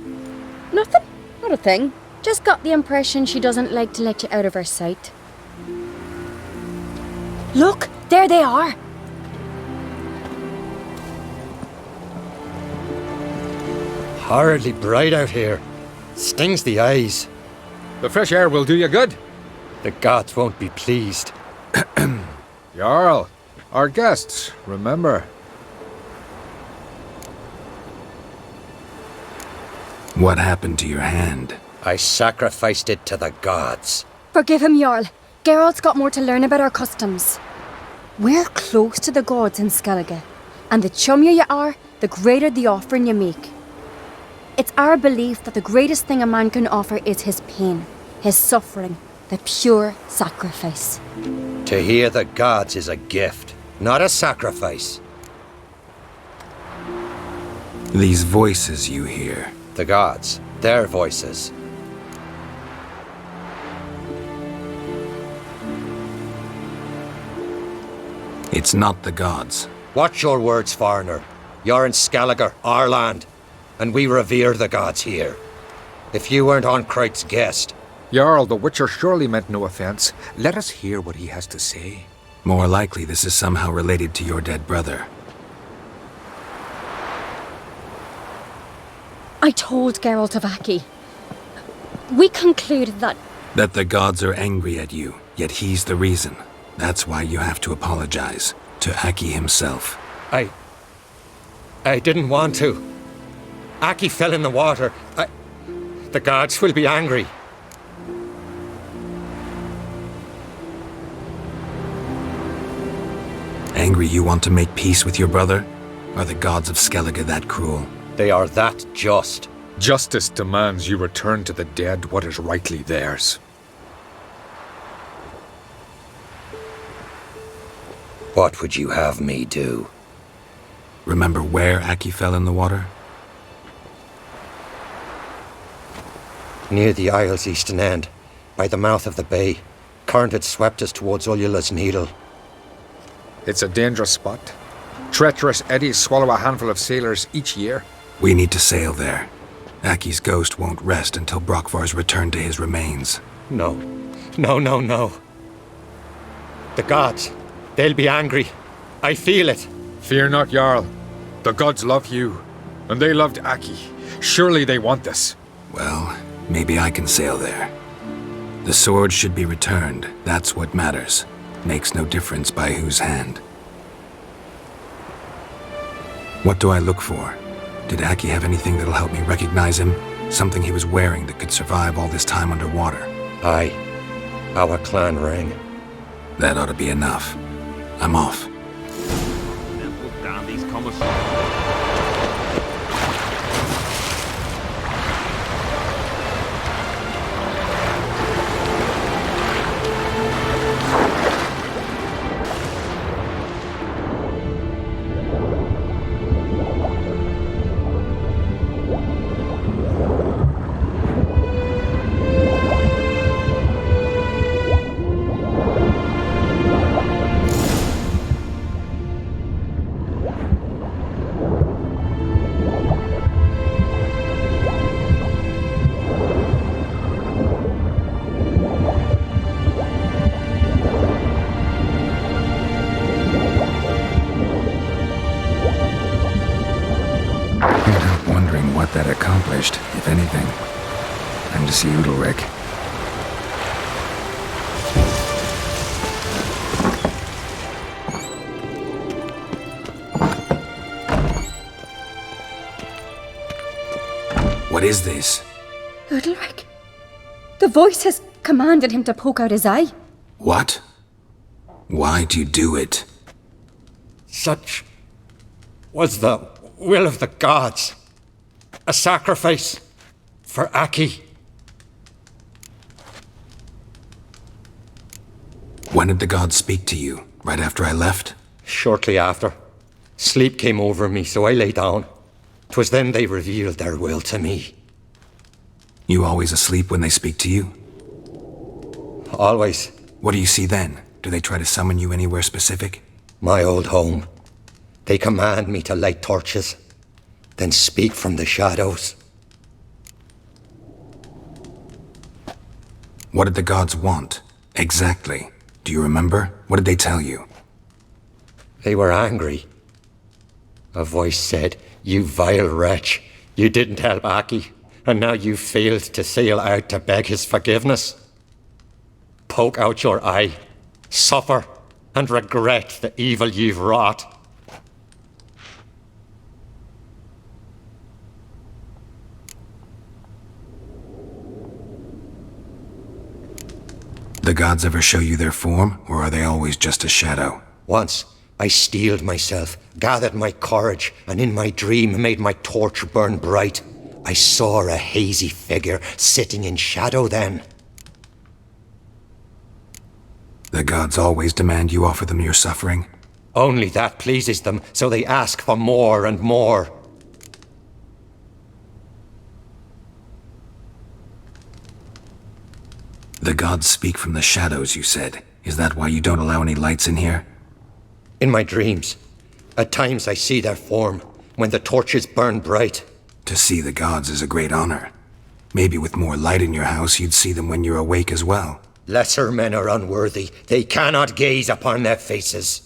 Nothing. Not a thing. Just got the impression she doesn't like to let you out of her sight. Look, there they are. Horridly bright out here. Stings the eyes. The fresh air will do you good. The gods won't be pleased. Jarl, our guests, remember. What happened to your hand? I sacrificed it to the gods. Forgive him, Jarl. Geralt's got more to learn about our customs. We're close to the gods in Skellige, and the chummier you are, the greater the offering you make. It's our belief that the greatest thing a man can offer is his pain, his suffering, the pure sacrifice. To hear the gods is a gift, not a sacrifice. These voices you hear. The gods, their voices. It's not the gods. Watch your words, foreigner. You're in Skellige, our land, and we revere the gods here. If you weren't on Kright's guest... Jarl, the Witcher surely meant no offense. Let us hear what he has to say. More likely this is somehow related to your dead brother. I told Geralt of Aki. We concluded that... That the gods are angry at you, yet he's the reason. That's why you have to apologize. To Aki himself. I didn't want to. Aki fell in the water. The gods will be angry. Angry you want to make peace with your brother? Are the gods of Skellige that cruel? They are that just. Justice demands you return to the dead what is rightly theirs. What would you have me do? Remember where Aki fell in the water? Near the Isles' eastern end, by the mouth of the bay. Current had swept us towards Ullula's Needle. It's a dangerous spot. Treacherous eddies swallow a handful of sailors each year. We need to sail there. Aki's ghost won't rest until Brokvar's returned to his remains. No. No. The gods, they'll be angry. I feel it. Fear not, Jarl. The gods love you, and they loved Aki. Surely they want this. Well, maybe I can sail there. The sword should be returned. That's what matters. Makes no difference by whose hand. What do I look for? Did Aki have anything that'll help me recognize him? Something he was wearing that could survive all this time underwater? Aye. Our clan ring. That ought to be enough. I'm off. that accomplished, if anything. Time to see Udalric. What is this? Udalric. The voice has commanded him to poke out his eye. What? Why'd you do it? Such was the will of the gods. A sacrifice for Aki. When did the gods speak to you? Right after I left? Shortly after. Sleep came over me, so I lay down. 'Twas then they revealed their will to me. You always asleep when they speak to you? Always. What do you see then? Do they try to summon you anywhere specific? My old home. They command me to light torches, then speak from the shadows. What did the gods want? Exactly. Do you remember? What did they tell you? They were angry. A voice said, "You vile wretch, you didn't help Aki, and now you failed to sail out to beg his forgiveness. Poke out your eye, suffer, and regret the evil you've wrought." The gods ever show you their form, or are they always just a shadow? Once, I steeled myself, gathered my courage, and in my dream made my torch burn bright. I saw a hazy figure sitting in shadow then. The gods always demand you offer them your suffering? Only that pleases them, so they ask for more and more. The gods speak from the shadows, you said. Is that why you don't allow any lights in here? In my dreams. At times I see their form, when the torches burn bright. To see the gods is a great honor. Maybe with more light in your house, you'd see them when you're awake as well. Lesser men are unworthy. They cannot gaze upon their faces.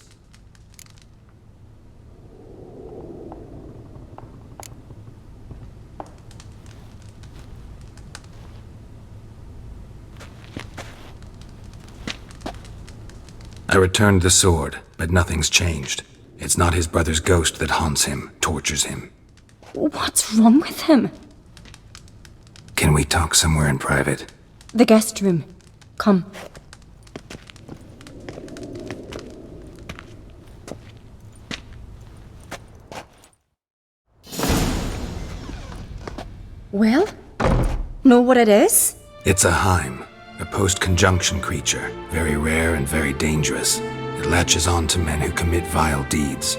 I returned the sword, but nothing's changed. It's not his brother's ghost that haunts him, tortures him. What's wrong with him? Can we talk somewhere in private? The guest room. Come. Well? Know what it is? It's a Heim, a post-conjunction creature, very rare and very dangerous. It latches on to men who commit vile deeds.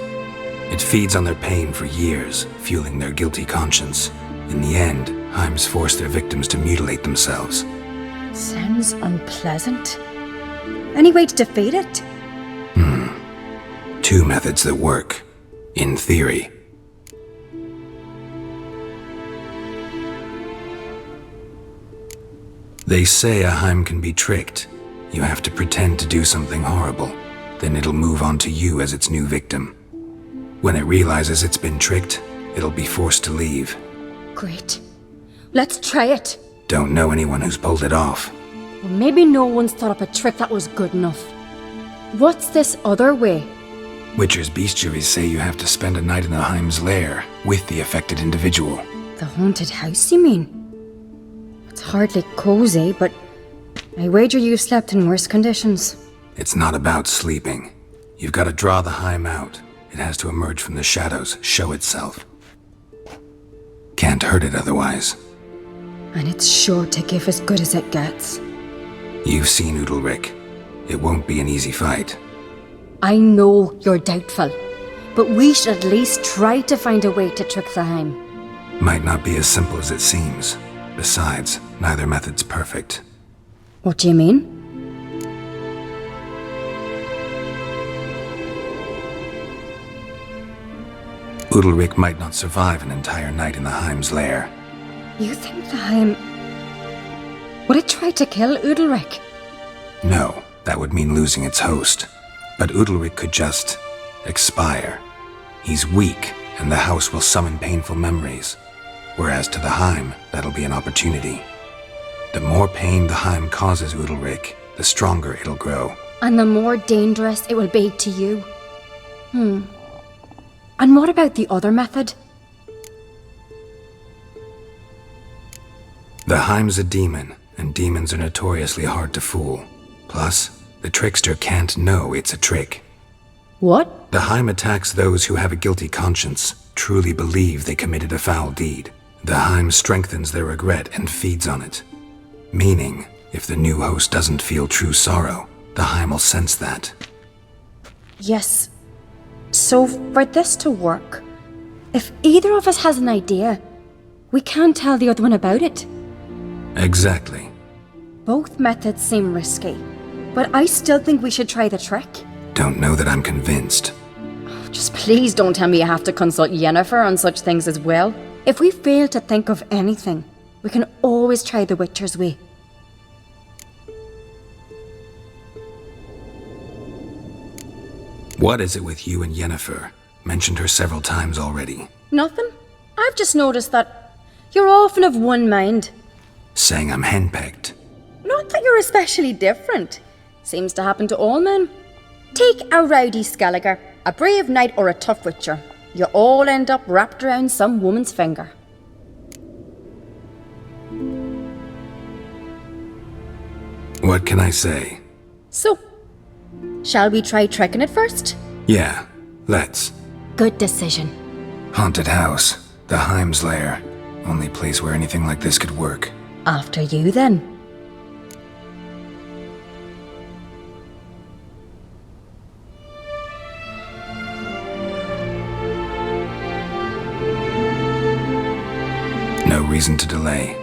It feeds on their pain for years, fueling their guilty conscience. In the end, Heims force their victims to mutilate themselves. Sounds unpleasant. Any way to defeat it? Two methods that work. In theory. They say a Heim can be tricked. You have to pretend to do something horrible. Then it'll move on to you as its new victim. When it realizes it's been tricked, it'll be forced to leave. Great. Let's try it. Don't know anyone who's pulled it off. Well, maybe no one's thought up a trick that was good enough. What's this other way? Witcher's bestiaries say you have to spend a night in the Heim's lair with the affected individual. The haunted house, you mean? It's hardly cozy, but I wager you slept in worse conditions. It's not about sleeping. You've got to draw the Heim out. It has to emerge from the shadows, show itself. Can't hurt it otherwise. And it's sure to give as good as it gets. You've seen Udalric. It won't be an easy fight. I know you're doubtful, but we should at least try to find a way to trick the Heim. Might not be as simple as it seems. Besides, neither method's perfect. What do you mean? Udalric might not survive an entire night in the Heim's lair. You think the Heim... Would it try to kill Udalric? No, that would mean losing its host. But Udalric could just... expire. He's weak, and the house will summon painful memories. Whereas to the Heim, that'll be an opportunity. The more pain the Heim causes Udalric, the stronger it'll grow. And the more dangerous it will be to you. And what about the other method? The Heim's a demon, and demons are notoriously hard to fool. Plus, the trickster can't know it's a trick. What? The Heim attacks those who have a guilty conscience, truly believe they committed a foul deed. The Heim strengthens their regret and feeds on it. Meaning, if the new host doesn't feel true sorrow, the Heim will sense that. Yes. So for this to work, if either of us has an idea, we can't tell the other one about it. Exactly. Both methods seem risky, but I still think we should try the trick. Don't know that I'm convinced. Just please don't tell me you have to consult Yennefer on such things as well. If we fail to think of anything, we can always try the Witcher's way. What is it with you and Yennefer? Mentioned her several times already. Nothing. I've just noticed that you're often of one mind. Saying I'm henpecked. Not that you're especially different. Seems to happen to all men. Take a rowdy Skellige, a brave knight or a tough witcher. You all end up wrapped around some woman's finger. What can I say? So, shall we try tricking it first? Yeah, let's. Good decision. Haunted house. The Heim's lair. Only place where anything like this could work. After you, then. No reason to delay.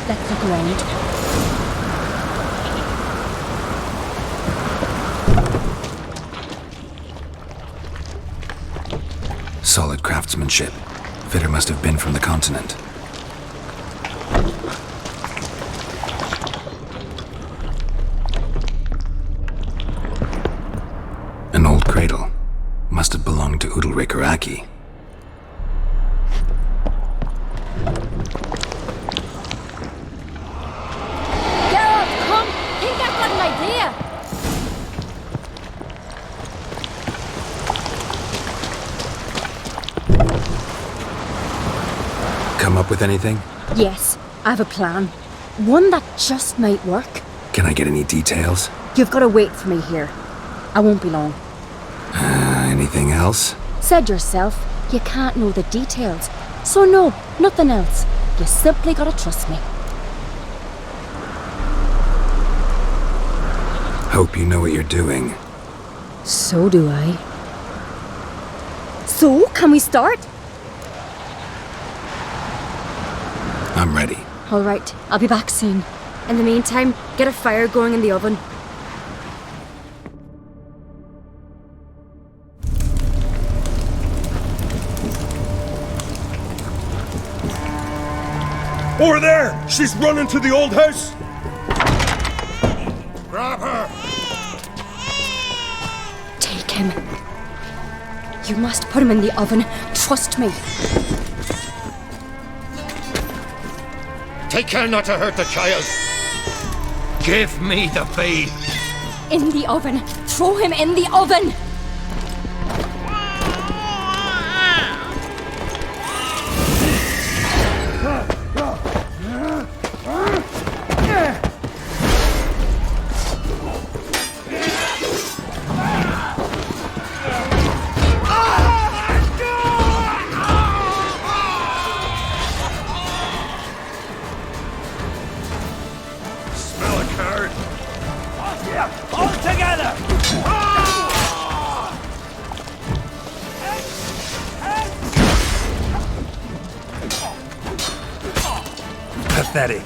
Let's look around. Solid craftsmanship. Fitter must have been from the continent. An old cradle. Must have belonged to Udalric or Aki. Geralt, come! Think I've got an idea! Come up with anything? Yes, I have a plan. One that just might work. Can I get any details? You've got to wait for me here. I won't be long. Anything else? Said yourself, you can't know the details. So no, nothing else. You simply gotta trust me. Hope you know what you're doing. So do I. So, can we start? I'm ready. All right, I'll be back soon. In the meantime, get a fire going in the oven. Over there! She's running to the old house! Grab her! Take him. You must put him in the oven. Trust me. Take care not to hurt the child. Give me the babe. In the oven. Throw him in the oven. Pathetic.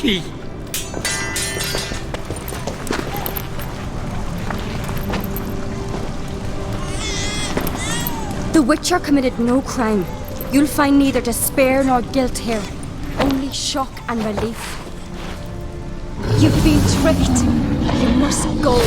Aki! The Witcher committed no crime. You'll find neither despair nor guilt here. Only shock and relief. You've been tricked. You must go.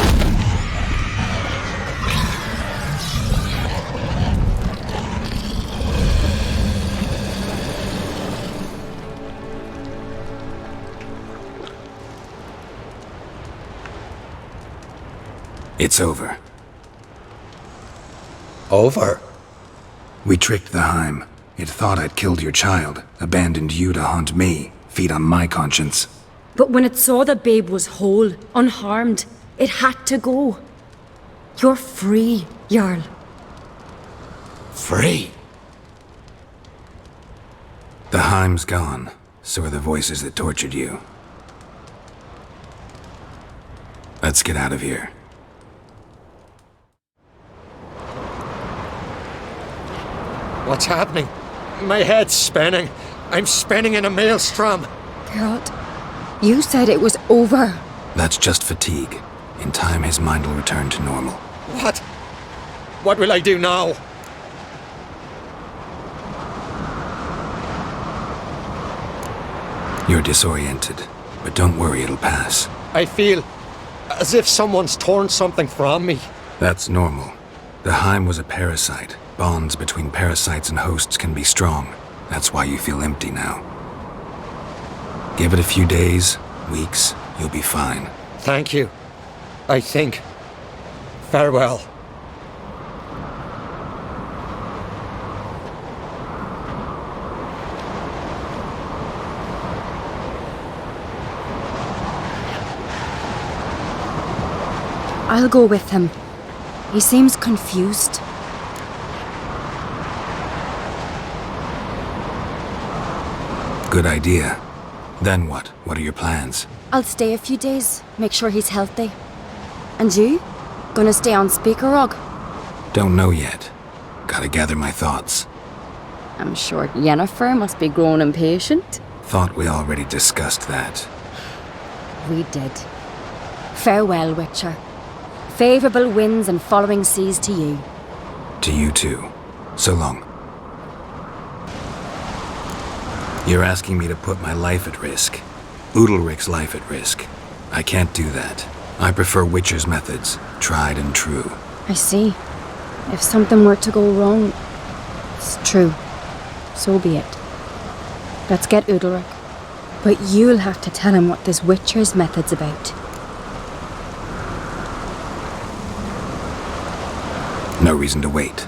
It's over. Over? We tricked the Heim. It thought I'd killed your child, abandoned you to haunt me, feed on my conscience. But when it saw the babe was whole, unharmed, it had to go. You're free, Jarl. Free? The Heim's gone. So are the voices that tortured you. Let's get out of here. What's happening? My head's spinning. I'm spinning in a maelstrom. Geralt, you said it was over. That's just fatigue. In time, his mind will return to normal. What? What will I do now? You're disoriented, but don't worry, it'll pass. I feel as if someone's torn something from me. That's normal. The Heim was a parasite. Bonds between parasites and hosts can be strong. That's why you feel empty now. Give it a few days, weeks, you'll be fine. Thank you. I think. Farewell. I'll go with him. He seems confused. Good idea. Then what? What are your plans? I'll stay a few days, make sure he's healthy. And you? Gonna stay on Speaker Rog? Don't know yet. Gotta gather my thoughts. I'm sure Yennefer must be growing impatient. Thought we already discussed that. We did. Farewell, Witcher. Favourable winds and following seas to you. To you too. So long. You're asking me to put my life at risk. Udalric's life at risk. I can't do that. I prefer Witcher's methods, tried and true. I see. If something were to go wrong, it's true. So be it. Let's get Udalric. But you'll have to tell him what this Witcher's method's about. No reason to wait.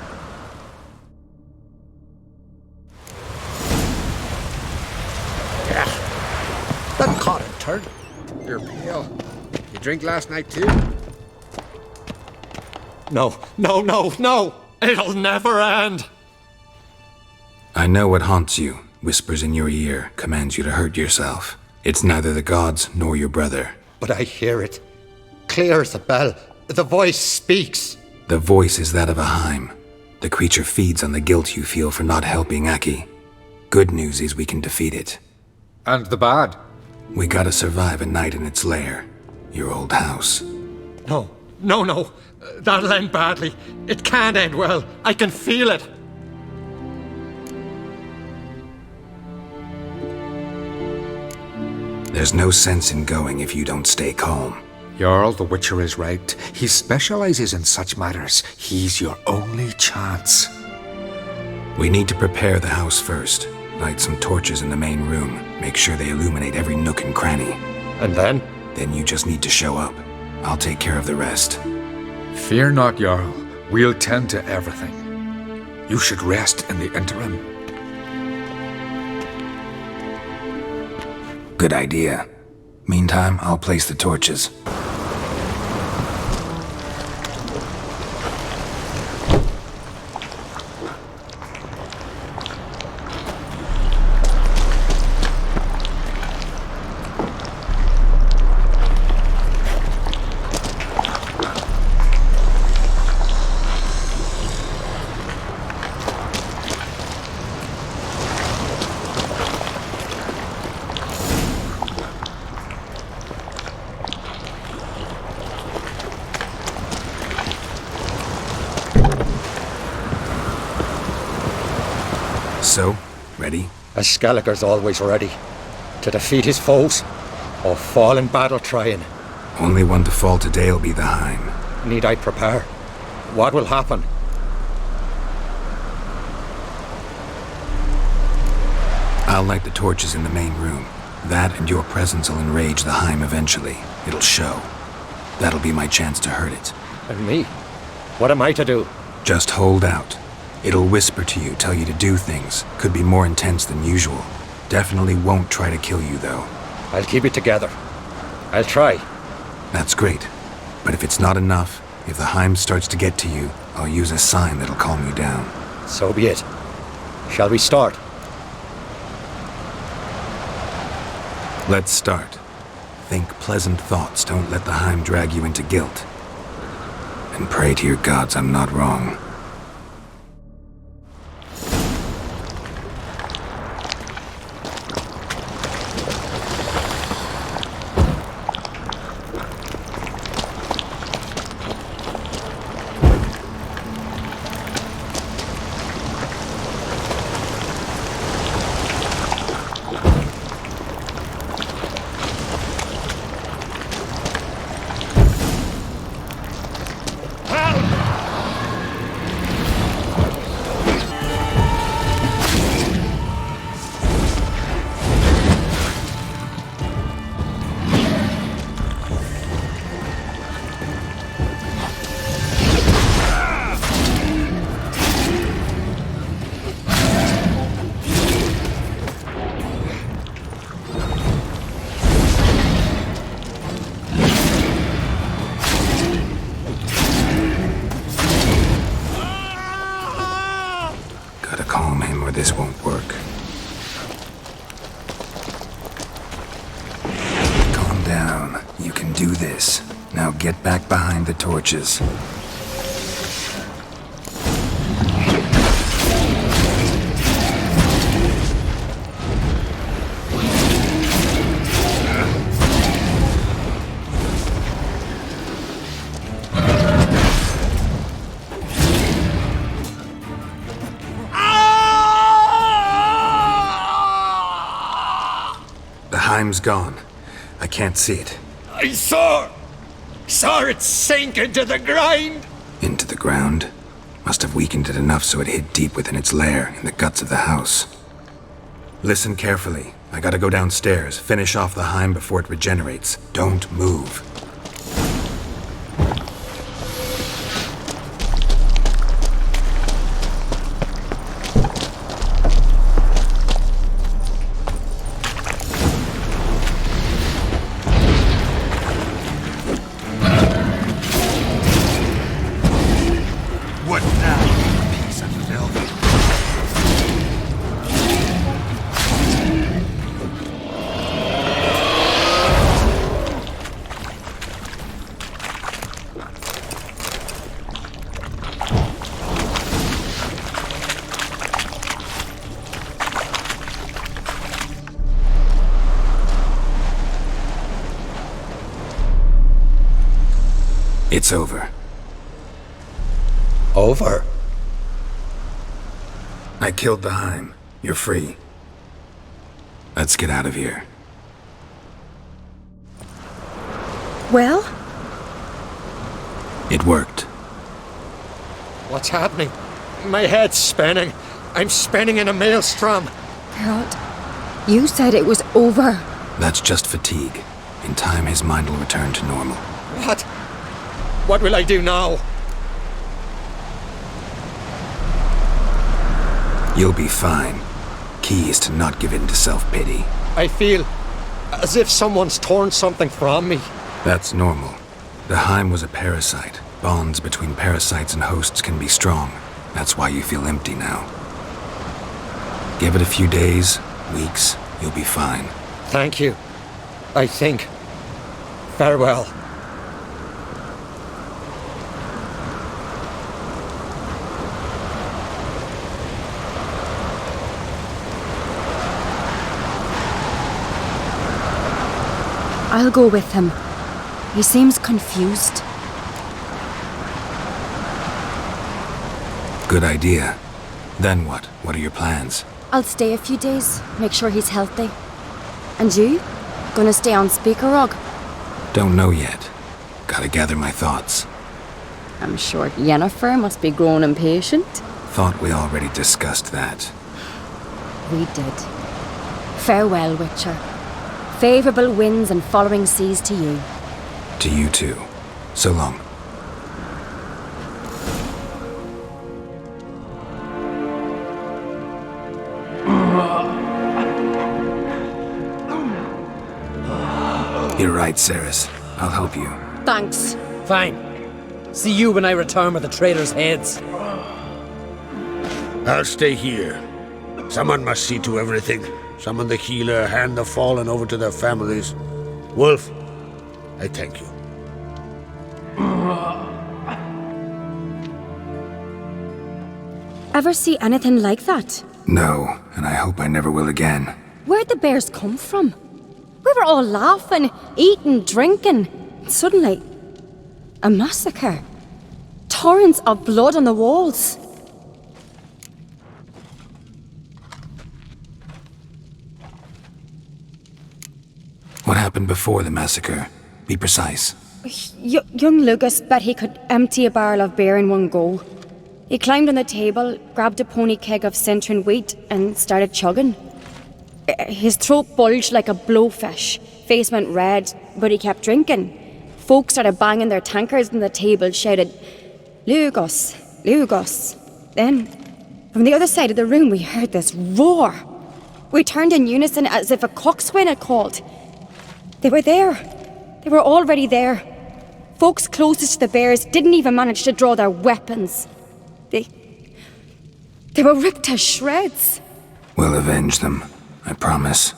That caught a turn. You're pale. You drink last night too? No, no, no, no! It'll never end! I know what haunts you, whispers in your ear, commands you to hurt yourself. It's neither the gods nor your brother. But I hear it. Clear as a bell. The voice speaks. The voice is that of a Heim. The creature feeds on the guilt you feel for not helping Aki. Good news is we can defeat it. And the bad? We gotta survive a night in its lair. Your old house. No, no, no. That'll end badly. It can't end well. I can feel it. There's no sense in going if you don't stay calm. Jarl, the Witcher is right. He specializes in such matters. He's your only chance. We need to prepare the house first. Light some torches in the main room. Make sure they illuminate every nook and cranny. And then? Then you just need to show up. I'll take care of the rest. Fear not, Jarl. We'll tend to everything. You should rest in the interim. Good idea. Meantime, I'll place the torches. So, ready? A Skellige's always ready. To defeat his foes, or fall in battle trying. Only one to fall today will be the Heim. Need I prepare? What will happen? I'll light the torches in the main room. That and your presence will enrage the Heim eventually. It'll show. That'll be my chance to hurt it. And me? What am I to do? Just hold out. It'll whisper to you, tell you to do things. Could be more intense than usual. Definitely won't try to kill you, though. I'll keep it together. I'll try. That's great. But if it's not enough, if the Heim starts to get to you, I'll use a sign that'll calm you down. So be it. Shall we start? Let's start. Think pleasant thoughts, don't let the Heim drag you into guilt. And pray to your gods I'm not wrong. Gotta calm him or this won't work. Calm down. You can do this. Now get back behind the torches. Heim's gone. I can't see it. I saw it sink into the ground. Into the ground? Must have weakened it enough so it hid deep within its lair, in the guts of the house. Listen carefully. I gotta go downstairs, finish off the Heim before it regenerates. Don't move. It's over. Over? I killed the Heim. You're free. Let's get out of here. Well? It worked. What's happening? My head's spinning. I'm spinning in a maelstrom. Geralt, you said it was over. That's just fatigue. In time, his mind will return to normal. What? What will I do now? You'll be fine. Key is to not give in to self-pity. I feel as if someone's torn something from me. That's normal. The Heim was a parasite. Bonds between parasites and hosts can be strong. That's why you feel empty now. Give it a few days, weeks, you'll be fine. Thank you. I think. Farewell. I'll go with him. He seems confused. Good idea. Then what? What are your plans? I'll stay a few days, make sure he's healthy. And you? Gonna stay on Speaker Rog? Don't know yet. Gotta gather my thoughts. I'm sure Yennefer must be growing impatient. Thought we already discussed that. We did. Farewell, Witcher. Favourable winds and following seas to you. To you too. So long. You're right, Cyres. I'll help you. Thanks. Fine. See you when I return with the traitors' heads. I'll stay here. Someone must see to everything. Summon the healer, hand the fallen over to their families. Wolf, I thank you. Ever see anything like that? No, and I hope I never will again. Where'd the bears come from? We were all laughing, eating, drinking. Suddenly, a massacre. Torrents of blood on the walls. What happened before the massacre? Be precise. Young Lucas bet he could empty a barrel of beer in one go. He climbed on the table, grabbed a pony keg of centering wheat, and started chugging. His throat bulged like a blowfish, face went red, but he kept drinking. Folks started banging their tankards on the table, shouted, "Lugos, Lugos." Then, from the other side of the room, we heard this roar. We turned in unison as if a coxswain had called. They were there. They were already there. Folks closest to the bears didn't even manage to draw their weapons. They were ripped to shreds. We'll avenge them, I promise.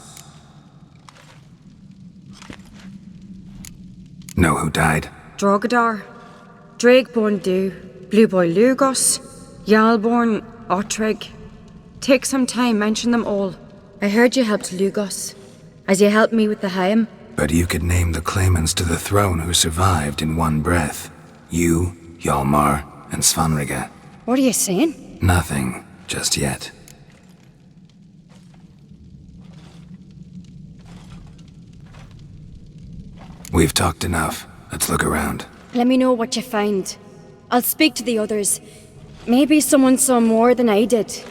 Know who died? Drogadar, Drakeborn Du, Blue Boy Lugos, Hjalmar, Ottrig. Take some time, mention them all. I heard you helped Lugos, as you helped me with the Haim. But you could name the claimants to the throne who survived in one breath. You, Hjalmar, and Svanrige. What are you saying? Nothing, just yet. We've talked enough. Let's look around. Let me know what you find. I'll speak to the others. Maybe someone saw more than I did.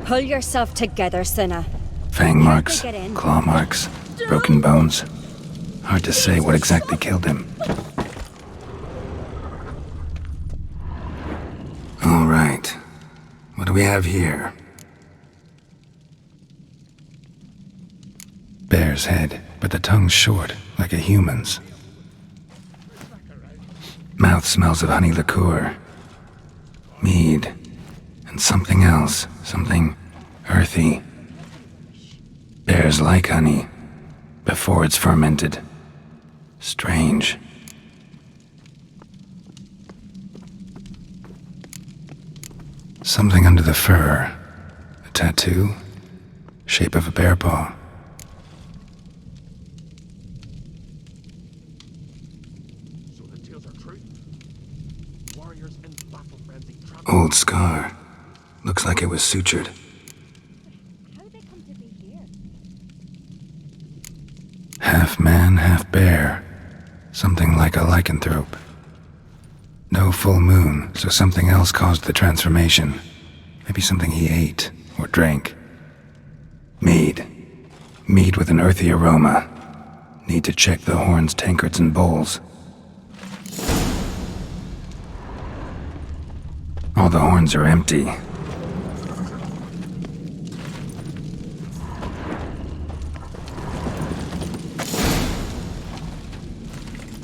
Pull yourself together, Cinna. Fang marks, claw marks, broken bones. Hard to say what exactly killed him. All right. What do we have here? Bear's head, but the tongue's short, like a human's. Mouth smells of honey liqueur. Mead. And something else. Something earthy. Bears like honey. Before it's fermented. Strange. Something under the fur. A tattoo? Shape of a bear paw. Old scar. Looks like it was sutured. Half man, half bear. Something like a lycanthrope. No full moon, so something else caused the transformation. Maybe something he ate or drank. Mead. Mead with an earthy aroma. Need to check the horns, tankards, and bowls. All the horns are empty.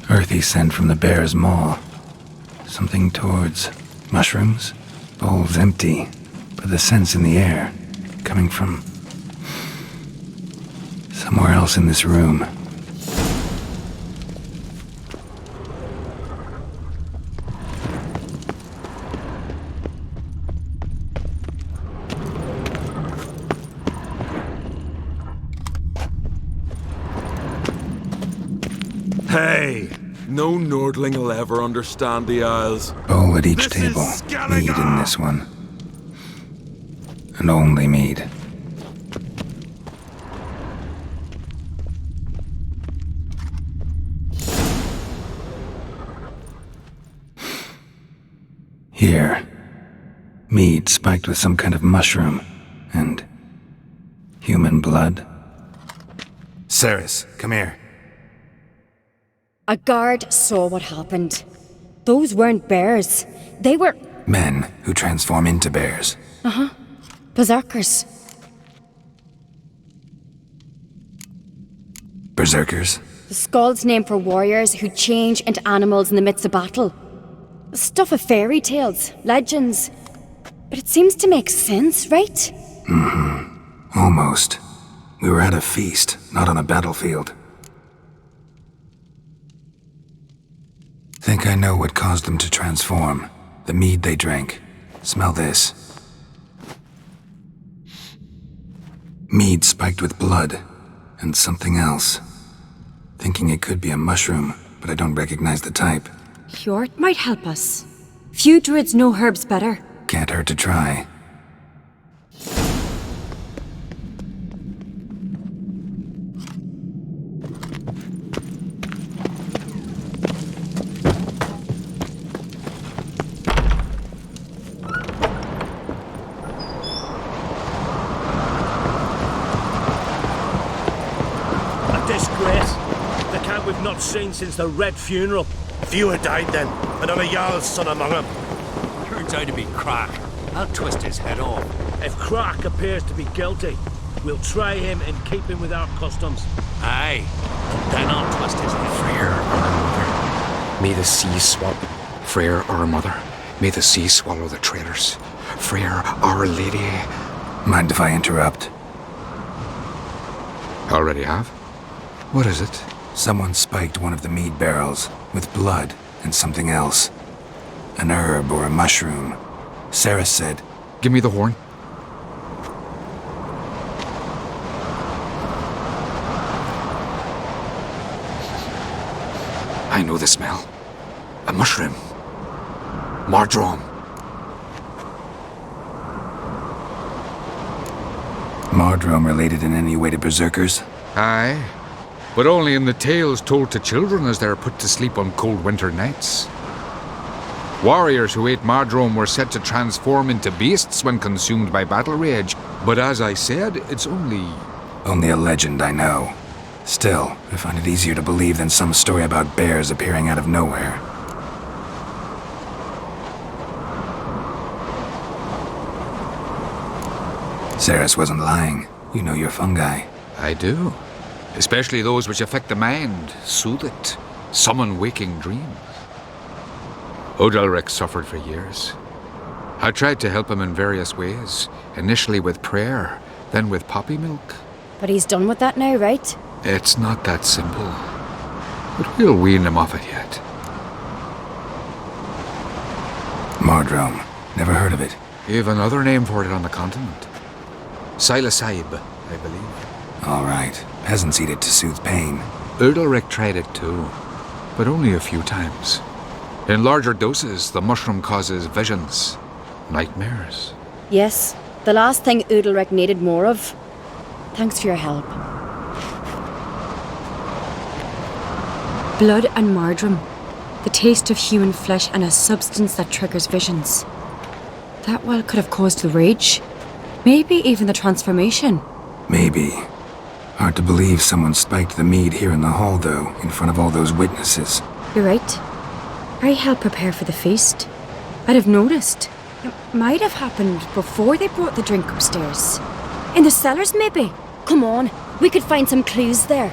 Earthy scent from the bear's maw. Something towards mushrooms. Bowls empty, but the scent's in the air. Coming from somewhere else in this room. Hey, No Nordling will ever understand the Isles. Bowl at each table. Mead in this one. And only mead. Here. Mead spiked with some kind of mushroom. And human blood. Cyres, come here. A guard saw what happened. Those weren't bears. They were... Men who transform into bears. Uh-huh. Berserkers. Berserkers? The Skald's name for warriors who change into animals in the midst of battle. Stuff of fairy tales, legends. But it seems to make sense, right? Mm-hmm. Almost. We were at a feast, not on a battlefield. Think I know what caused them to transform. The mead they drank. Smell this. Mead spiked with blood. And something else. Thinking it could be a mushroom, but I don't recognize the type. Hjort might help us. Few druids know herbs better. Can't hurt to try. Not seen since the Red Funeral. Few had died then, and not a Jarl's son among them. Turns out to be Crack. I'll twist his head off. If Crack appears to be guilty, we'll try him and keep him with our customs. Aye, and then I'll twist his head. Freyr, our mother, may the sea swallow. Freyr, our mother, may the sea swallow the traitors. Freyr, our lady. Mind if I interrupt? Already have? What is it? Someone spiked one of the mead barrels with blood and something else. An herb or a mushroom. Cyres said, "Give me the horn." I know the smell. A mushroom. Mardrome. Mardrome related in any way to berserkers? Aye. But only in the tales told to children as they're put to sleep on cold winter nights. Warriors who ate Mardrome were said to transform into beasts when consumed by battle rage, but as I said, it's only... Only a legend, I know. Still, I find it easier to believe than some story about bears appearing out of nowhere. Cyres wasn't lying. You know your fungi. I do. Especially those which affect the mind, soothe it, summon waking dreams. Odalric suffered for years. I tried to help him in various ways, initially with prayer, then with poppy milk. But he's done with that now, right? It's not that simple. But we'll wean him off it yet. Mardrome. Never heard of it. You've another name for it on the continent. Silasaib, I believe. All right. Peasants eat it to soothe pain. Odalric tried it too, but only a few times. In larger doses, the mushroom causes visions, nightmares. Yes, the last thing Udalric needed more of. Thanks for your help. Blood and Mardrome. The taste of human flesh and a substance that triggers visions. That well could have caused the rage. Maybe even the transformation. Maybe. Hard to believe someone spiked the mead here in the hall, though, in front of all those witnesses. You're right. I helped prepare for the feast. I'd have noticed. It might have happened before they brought the drink upstairs. In the cellars, maybe? Come on, we could find some clues there.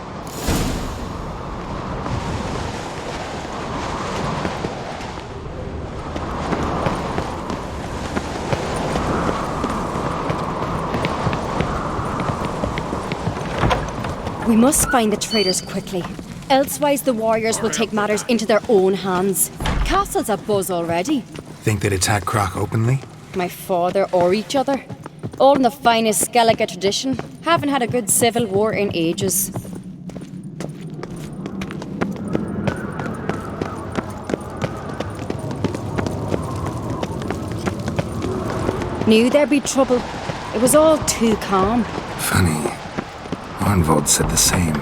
We must find the traitors quickly. Elsewise, the warriors will take matters into their own hands. Castle's a buzz already. Think they'd attack Croc openly? My father or each other. All in the finest Skellige tradition. Haven't had a good civil war in ages. Knew there'd be trouble. It was all too calm. Funny. Arnvold said the same.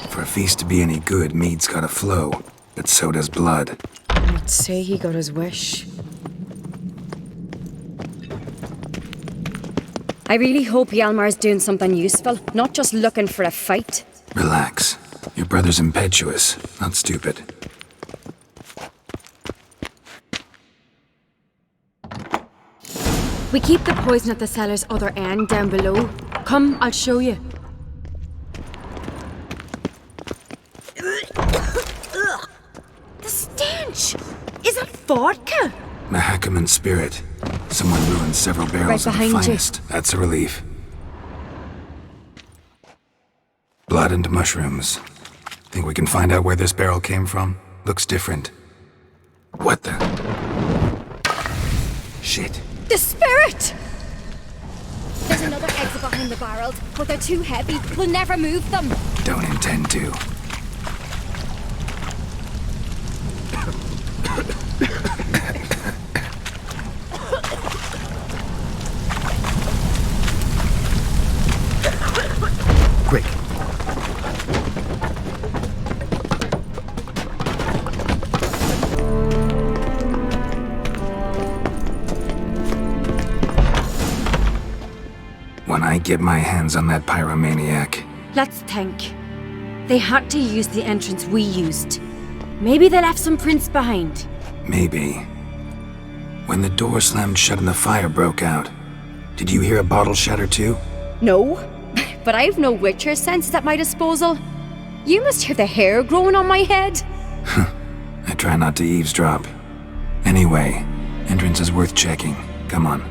For a feast to be any good, mead's gotta flow, but so does blood. I'd say he got his wish. I really hope Hjalmar's doing something useful, not just looking for a fight. Relax. Your brother's impetuous, not stupid. We keep the poison at the cellar's other end, down below. Come, I'll show you. The stench! Is that vodka? Mahakaman spirit. Someone ruined several barrels of the behind you. finest. That's a relief. Blood and mushrooms. Think we can find out where this barrel came from? Looks different. What the? Shit. The spirit! There's another exit behind the barrels, but they're too heavy. We'll never move them. Don't intend to. Quick. When I get my hands on that pyromaniac, Let's think. They had to use the entrance we used. Maybe they left some prints behind. maybe. When the door slammed shut and the fire broke out, did you hear a bottle shatter too? No, but I've no witcher sense at my disposal. You must hear the hair growing on my head. I try not to eavesdrop. Anyway, entrance is worth checking. Come on.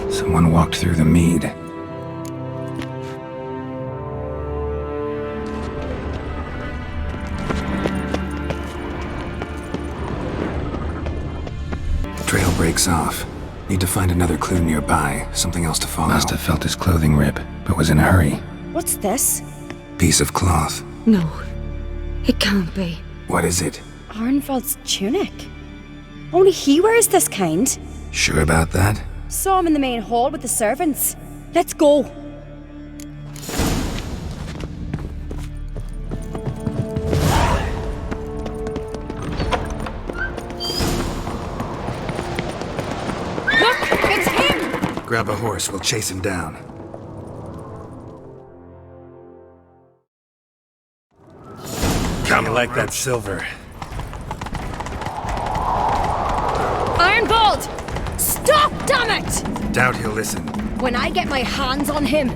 Someone walked through the mead. Trail breaks off. Need to find another clue nearby, something else to follow. Must have felt his clothing rip, but was in a hurry. What's this? Piece of cloth. No, it can't be. What is it? Arnvald's tunic. Only he wears this kind. Sure about that? Saw him in the main hall with the servants. Let's go. Look, it's him! Grab a horse, we'll chase him down. Come on, like that silver. Arnvald! Stop, damn it! Doubt he'll listen. When I get my hands on him.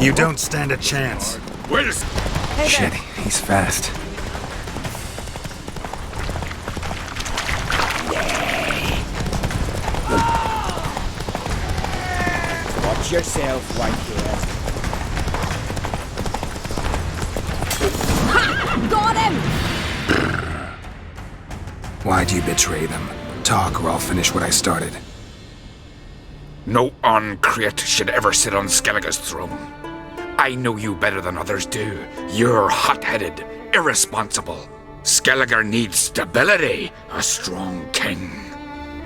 You don't stand a chance. Wait a second. Shit, he's fast. Watch yourself, Whitebeard. Ha! Got him! Why'd you betray them? Talk or I'll finish what I started. No uncreate should ever sit on Skellige's throne. I know you better than others do. You're hot-headed, irresponsible. Skellige needs stability, a strong king.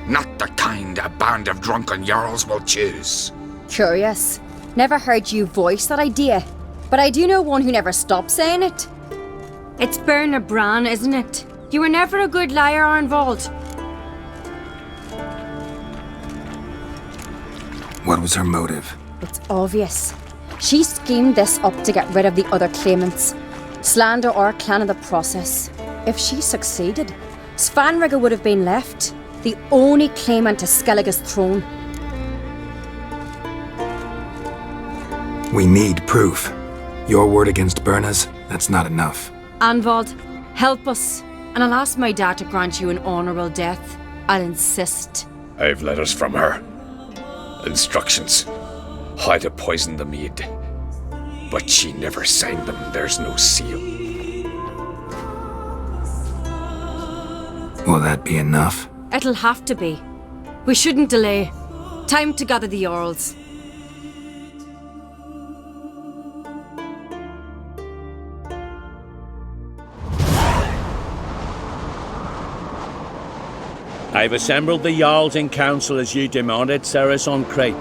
Not the kind a band of drunken jarls will choose. Curious. Never heard you voice that idea. But I do know one who never stops saying it. It's Berna Bran, isn't it? You were never a good liar, Arnvald. What was her motive? It's obvious. She schemed this up to get rid of the other claimants. Slander our clan in the process. If she succeeded, Svanrige would have been left, the only claimant to Skellige's throne. We need proof. Your word against Berna's, that's not enough. Anvald, help us, and I'll ask my dad to grant you an honourable death. I'll insist. I've letters from her. Instructions. How to poison the mead. But she never signed them. There's no seal. Will that be enough? It'll have to be. We shouldn't delay. Time to gather the Jarls. I've assembled the Jarls in council as you demanded, Cyres on Crate.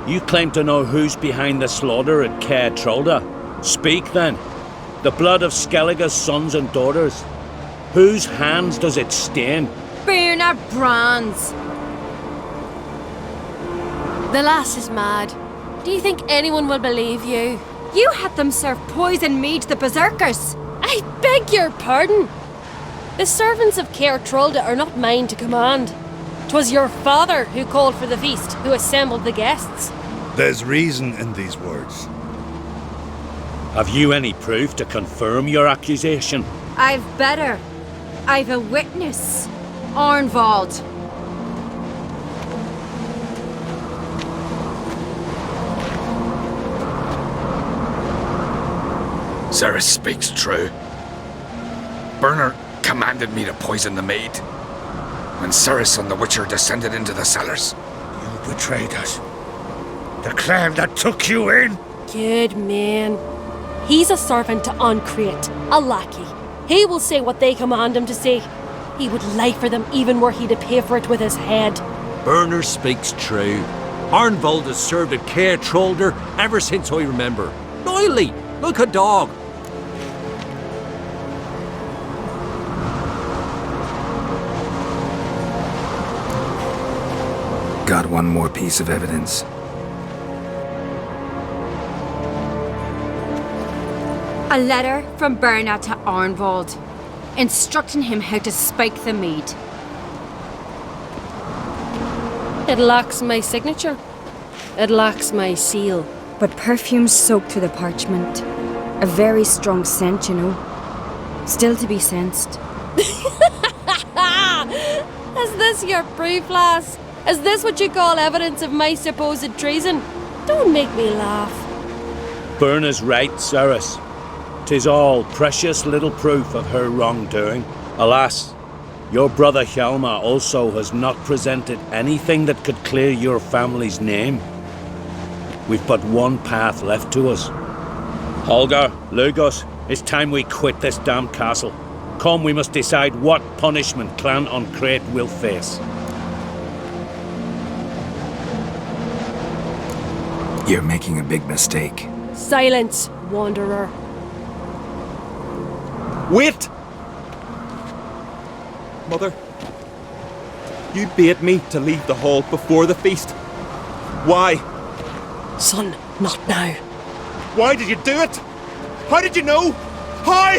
You claim to know who's behind the slaughter at Caer Trolda. Speak then. The blood of Skellige's sons and daughters. Whose hands does it stain? Berna Brands! The lass is mad. Do you think anyone will believe you? You had them serve poison mead to the berserkers! I beg your pardon! The servants of Caer Trolda are not mine to command. 'Twas your father who called for the feast, who assembled the guests. There's reason in these words. Have you any proof to confirm your accusation? I've better. I've a witness. Arnvald. Cyres speaks true. Berna commanded me to poison the maid. When Cyres and the Witcher descended into the cellars. You betrayed us. The clan that took you in. Good man. He's a servant to Ancrate, a lackey. He will say what they command him to say. He would lie for them even were he to pay for it with his head. Berner speaks true. Arnvald has served at Caer Trolder ever since I remember. Noily, like a dog. Got one more piece of evidence. A letter from Berna to Arnvald, instructing him how to spike the mead. It lacks my signature. It lacks my seal. But perfume soaked through the parchment. A very strong scent, you know. Still to be sensed. Is this your proof, lass? Is this what you call evidence of my supposed treason? Don't make me laugh. Berna's right, Cyres. 'Tis all precious little proof of her wrongdoing. Alas, your brother Hjalmar also has not presented anything that could clear your family's name. We've but one path left to us. Holger, Lugos, it's time we quit this damn castle. Come, we must decide what punishment Clan Ancrate will face. You're making a big mistake. Silence, wanderer. Wait! Mother, you bade me to leave the hall before the feast. Why? Son, not now. Why did you do it? How did you know? How?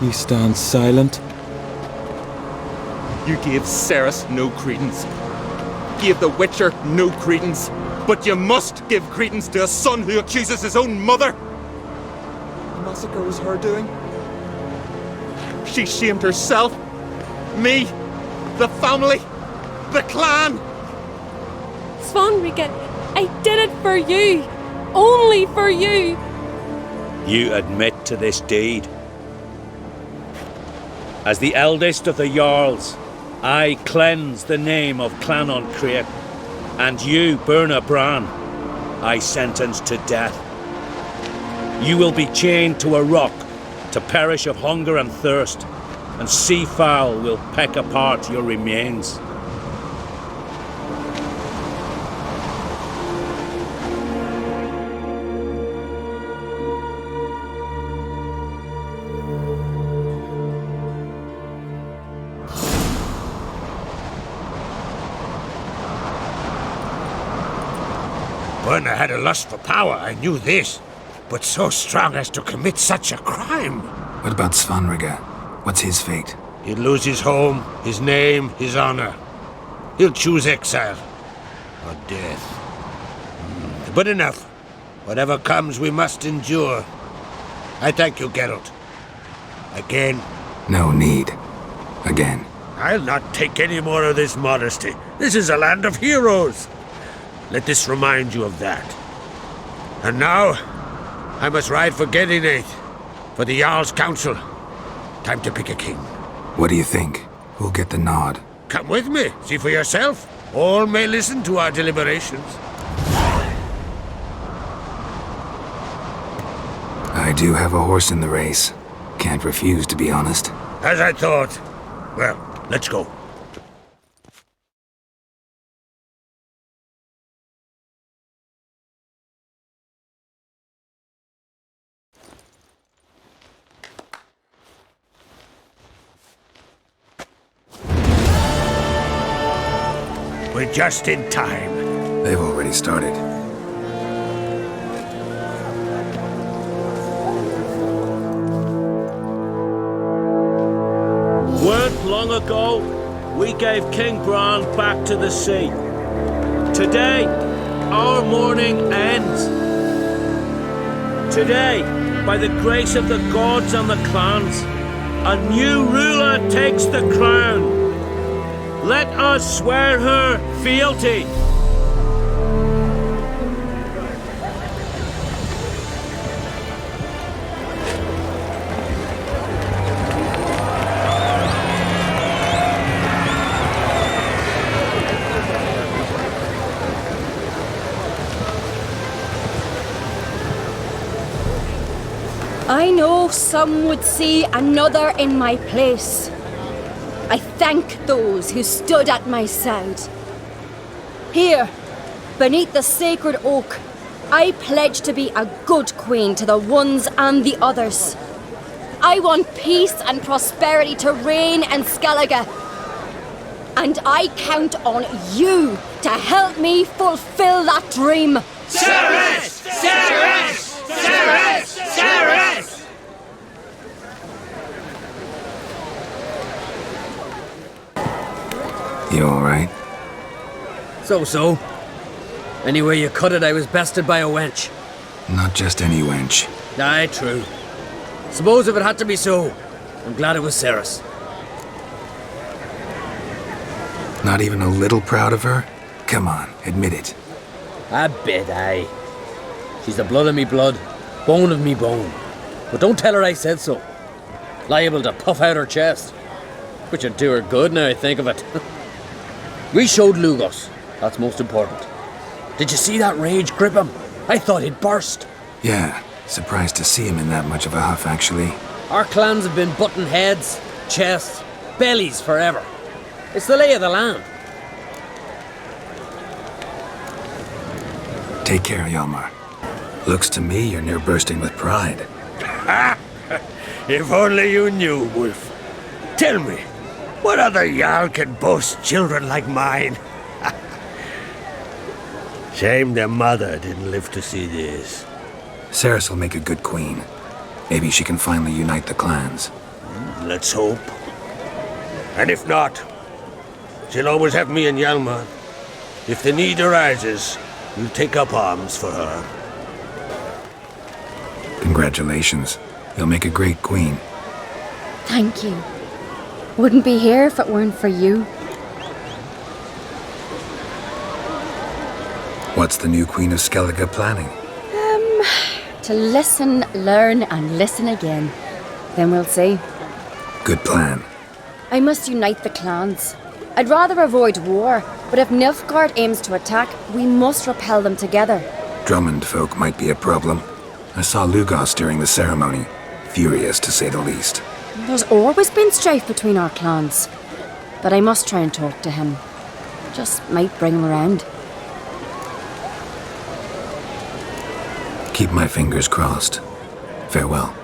You stand silent. You gave Cyres no credence. Gave the Witcher no credence. But you must give credence to a son who accuses his own mother. The massacre was her doing. She shamed herself, me, the family, the clan. Svanrika, I did it for you. Only for you. You admit to this deed. As the eldest of the Jarls, I cleanse the name of Clan Ancrate, and you, Berna Bran, I sentence to death. You will be chained to a rock to perish of hunger and thirst, and sea fowl will peck apart your remains. Berna had a lust for power, I knew this. But so strong as to commit such a crime. What about Svanrika? What's his fate? He'll lose his home, his name, his honor. He'll choose exile or death. The But enough. Whatever comes, we must endure. I thank you, Geralt. Again. No need. Again. I'll not take any more of this modesty. This is a land of heroes. Let this remind you of that. And now, I must ride for Gedinaith, for the Jarl's Council. Time to pick a king. What do you think? Who'll get the nod? Come with me, see for yourself. All may listen to our deliberations. I do have a horse in the race. Can't refuse, to be honest. As I thought. Well, let's go. We're just in time. They've already started. Weren't long ago, we gave King Bran back to the sea. Today, our mourning ends. Today, by the grace of the gods and the clans, a new ruler takes the crown. Let us swear her fealty. I know some would see another in my place. I thank those who stood at my side. Here, beneath the sacred oak, I pledge to be a good queen to the ones and the others. I want peace and prosperity to reign in Skellige. And I count on you to help me fulfill that dream. Cyres! Cyres! Cyres! Cyres! You alright? So. Anyway you cut it, I was bested by a wench. Not just any wench. Aye, true. Suppose if it had to be so, I'm glad it was Cyres. Not even a little proud of her? Come on, admit it. A bit, aye. She's the blood of me blood, bone of me bone. But don't tell her I said so. Liable to puff out her chest. Which would do her good now I think of it. We showed Lugos. That's most important. Did you see that rage grip him? I thought he'd burst. Yeah, surprised to see him in that much of a huff, actually. Our clans have been butting heads, chests, bellies forever. It's the lay of the land. Take care, Hjalmar. Looks to me you're near bursting with pride. If only you knew, Wolf. Tell me, what other Jarl can boast children like mine? Shame their mother didn't live to see this. Cyres will make a good queen. Maybe she can finally unite the clans. Let's hope. And if not, she'll always have me and Hjalmar. If the need arises, we'll take up arms for her. Congratulations. You'll make a great queen. Thank you. Wouldn't be here if it weren't for you. What's the new Queen of Skellige planning? To listen, learn, and listen again. Then we'll see. Good plan. I must unite the clans. I'd rather avoid war, but if Nilfgaard aims to attack, we must repel them together. Drummond folk might be a problem. I saw Lugos during the ceremony. Furious, to say the least. There's always been strife between our clans. But I must try and talk to him. Just might bring him around. Keep my fingers crossed. Farewell.